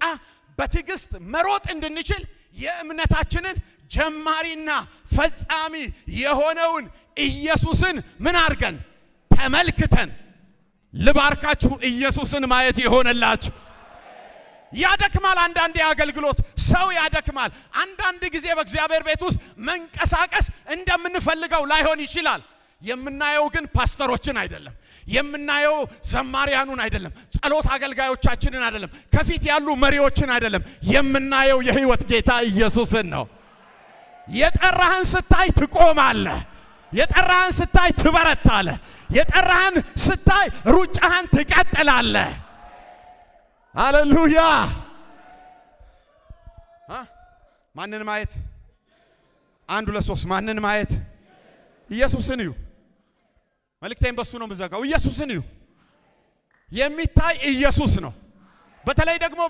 በትዕግስት መሮጥ እንድንችል የእምነታችንን ጀማሪና ፈጻሚ የሆነውን ኢየሱስን ምን አድርገን ተመልክተን። ልባርካችሁ፣ ኢየሱስን ማየት ይሆንላችሁ። ያደክማል። አንዳንዴ አገልግሎት ሰው ያደክማል። አንዳንድ ጊዜ በእግዚአብሔር ቤት ውስጥ መንቀሳቀስ እንደምንፈልገው ላይሆን ይችላል። የምናየው ግን ፓስተሮችን አይደለም፣ የምናየው ዘማሪያኑን አይደለም፣ ጸሎት አገልጋዮቻችንን አይደለም፣ ከፊት ያሉ መሪዎችን አይደለም። የምናየው የሕይወት ጌታ ኢየሱስን ነው። የጠራህን ስታይ ትቆማለህ። የጠራህን ስታይ ትበረታለህ። የጠራህን ስታይ ሩጫህን ትቀጥላለህ። ሃሌሉያ። ማንን ማየት? 1 2 3 ማንን ማየት? ኢየሱስን እዩ። መልእክቴን በሱ ነው የምዘጋው። ኢየሱስን እዩ። የሚታይ ኢየሱስ ነው። በተለይ ደግሞ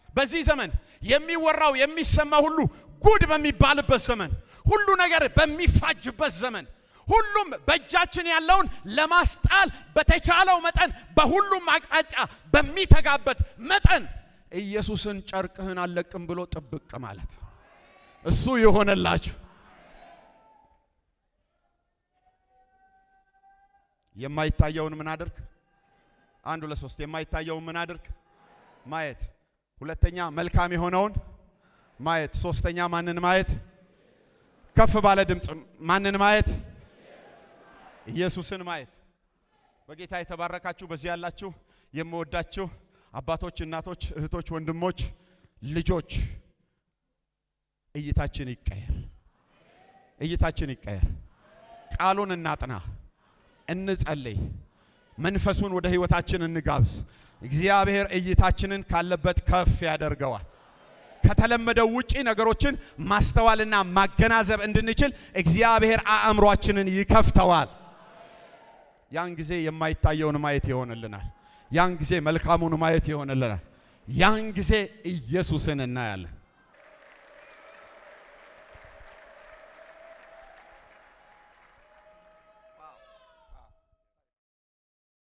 በዚህ ዘመን የሚወራው የሚሰማ ሁሉ ጉድ በሚባልበት ዘመን፣ ሁሉ ነገር በሚፋጅበት ዘመን፣ ሁሉም በእጃችን ያለውን ለማስጣል በተቻለው መጠን በሁሉም አቅጣጫ በሚተጋበት መጠን ኢየሱስን ጨርቅህን አለቅም ብሎ ጥብቅ ማለት እሱ ይሆነላችሁ። የማይታየውን ምን አድርግ? 1 2 3 የማይታየውን ምን አድርግ? ማየት። ሁለተኛ መልካም የሆነውን ማየት። ሶስተኛ ማንን ማየት? ከፍ ባለ ድምጽ ማንን ማየት? ኢየሱስን ማየት። በጌታ የተባረካችሁ በዚህ ያላችሁ የምወዳችሁ አባቶች፣ እናቶች፣ እህቶች፣ ወንድሞች፣ ልጆች እይታችን ይቀየር። እይታችን ይቀየር። ቃሉን እናጥና፣ እንጸልይ፣ መንፈሱን ወደ ህይወታችን እንጋብዝ። እግዚአብሔር እይታችንን ካለበት ከፍ ያደርገዋል። ከተለመደው ውጪ ነገሮችን ማስተዋልና ማገናዘብ እንድንችል እግዚአብሔር አእምሯችንን ይከፍተዋል። ያን ጊዜ የማይታየውን ማየት ይሆንልናል። ያን ጊዜ መልካሙን ማየት ይሆንልናል። ያን ጊዜ ኢየሱስን እናያለን።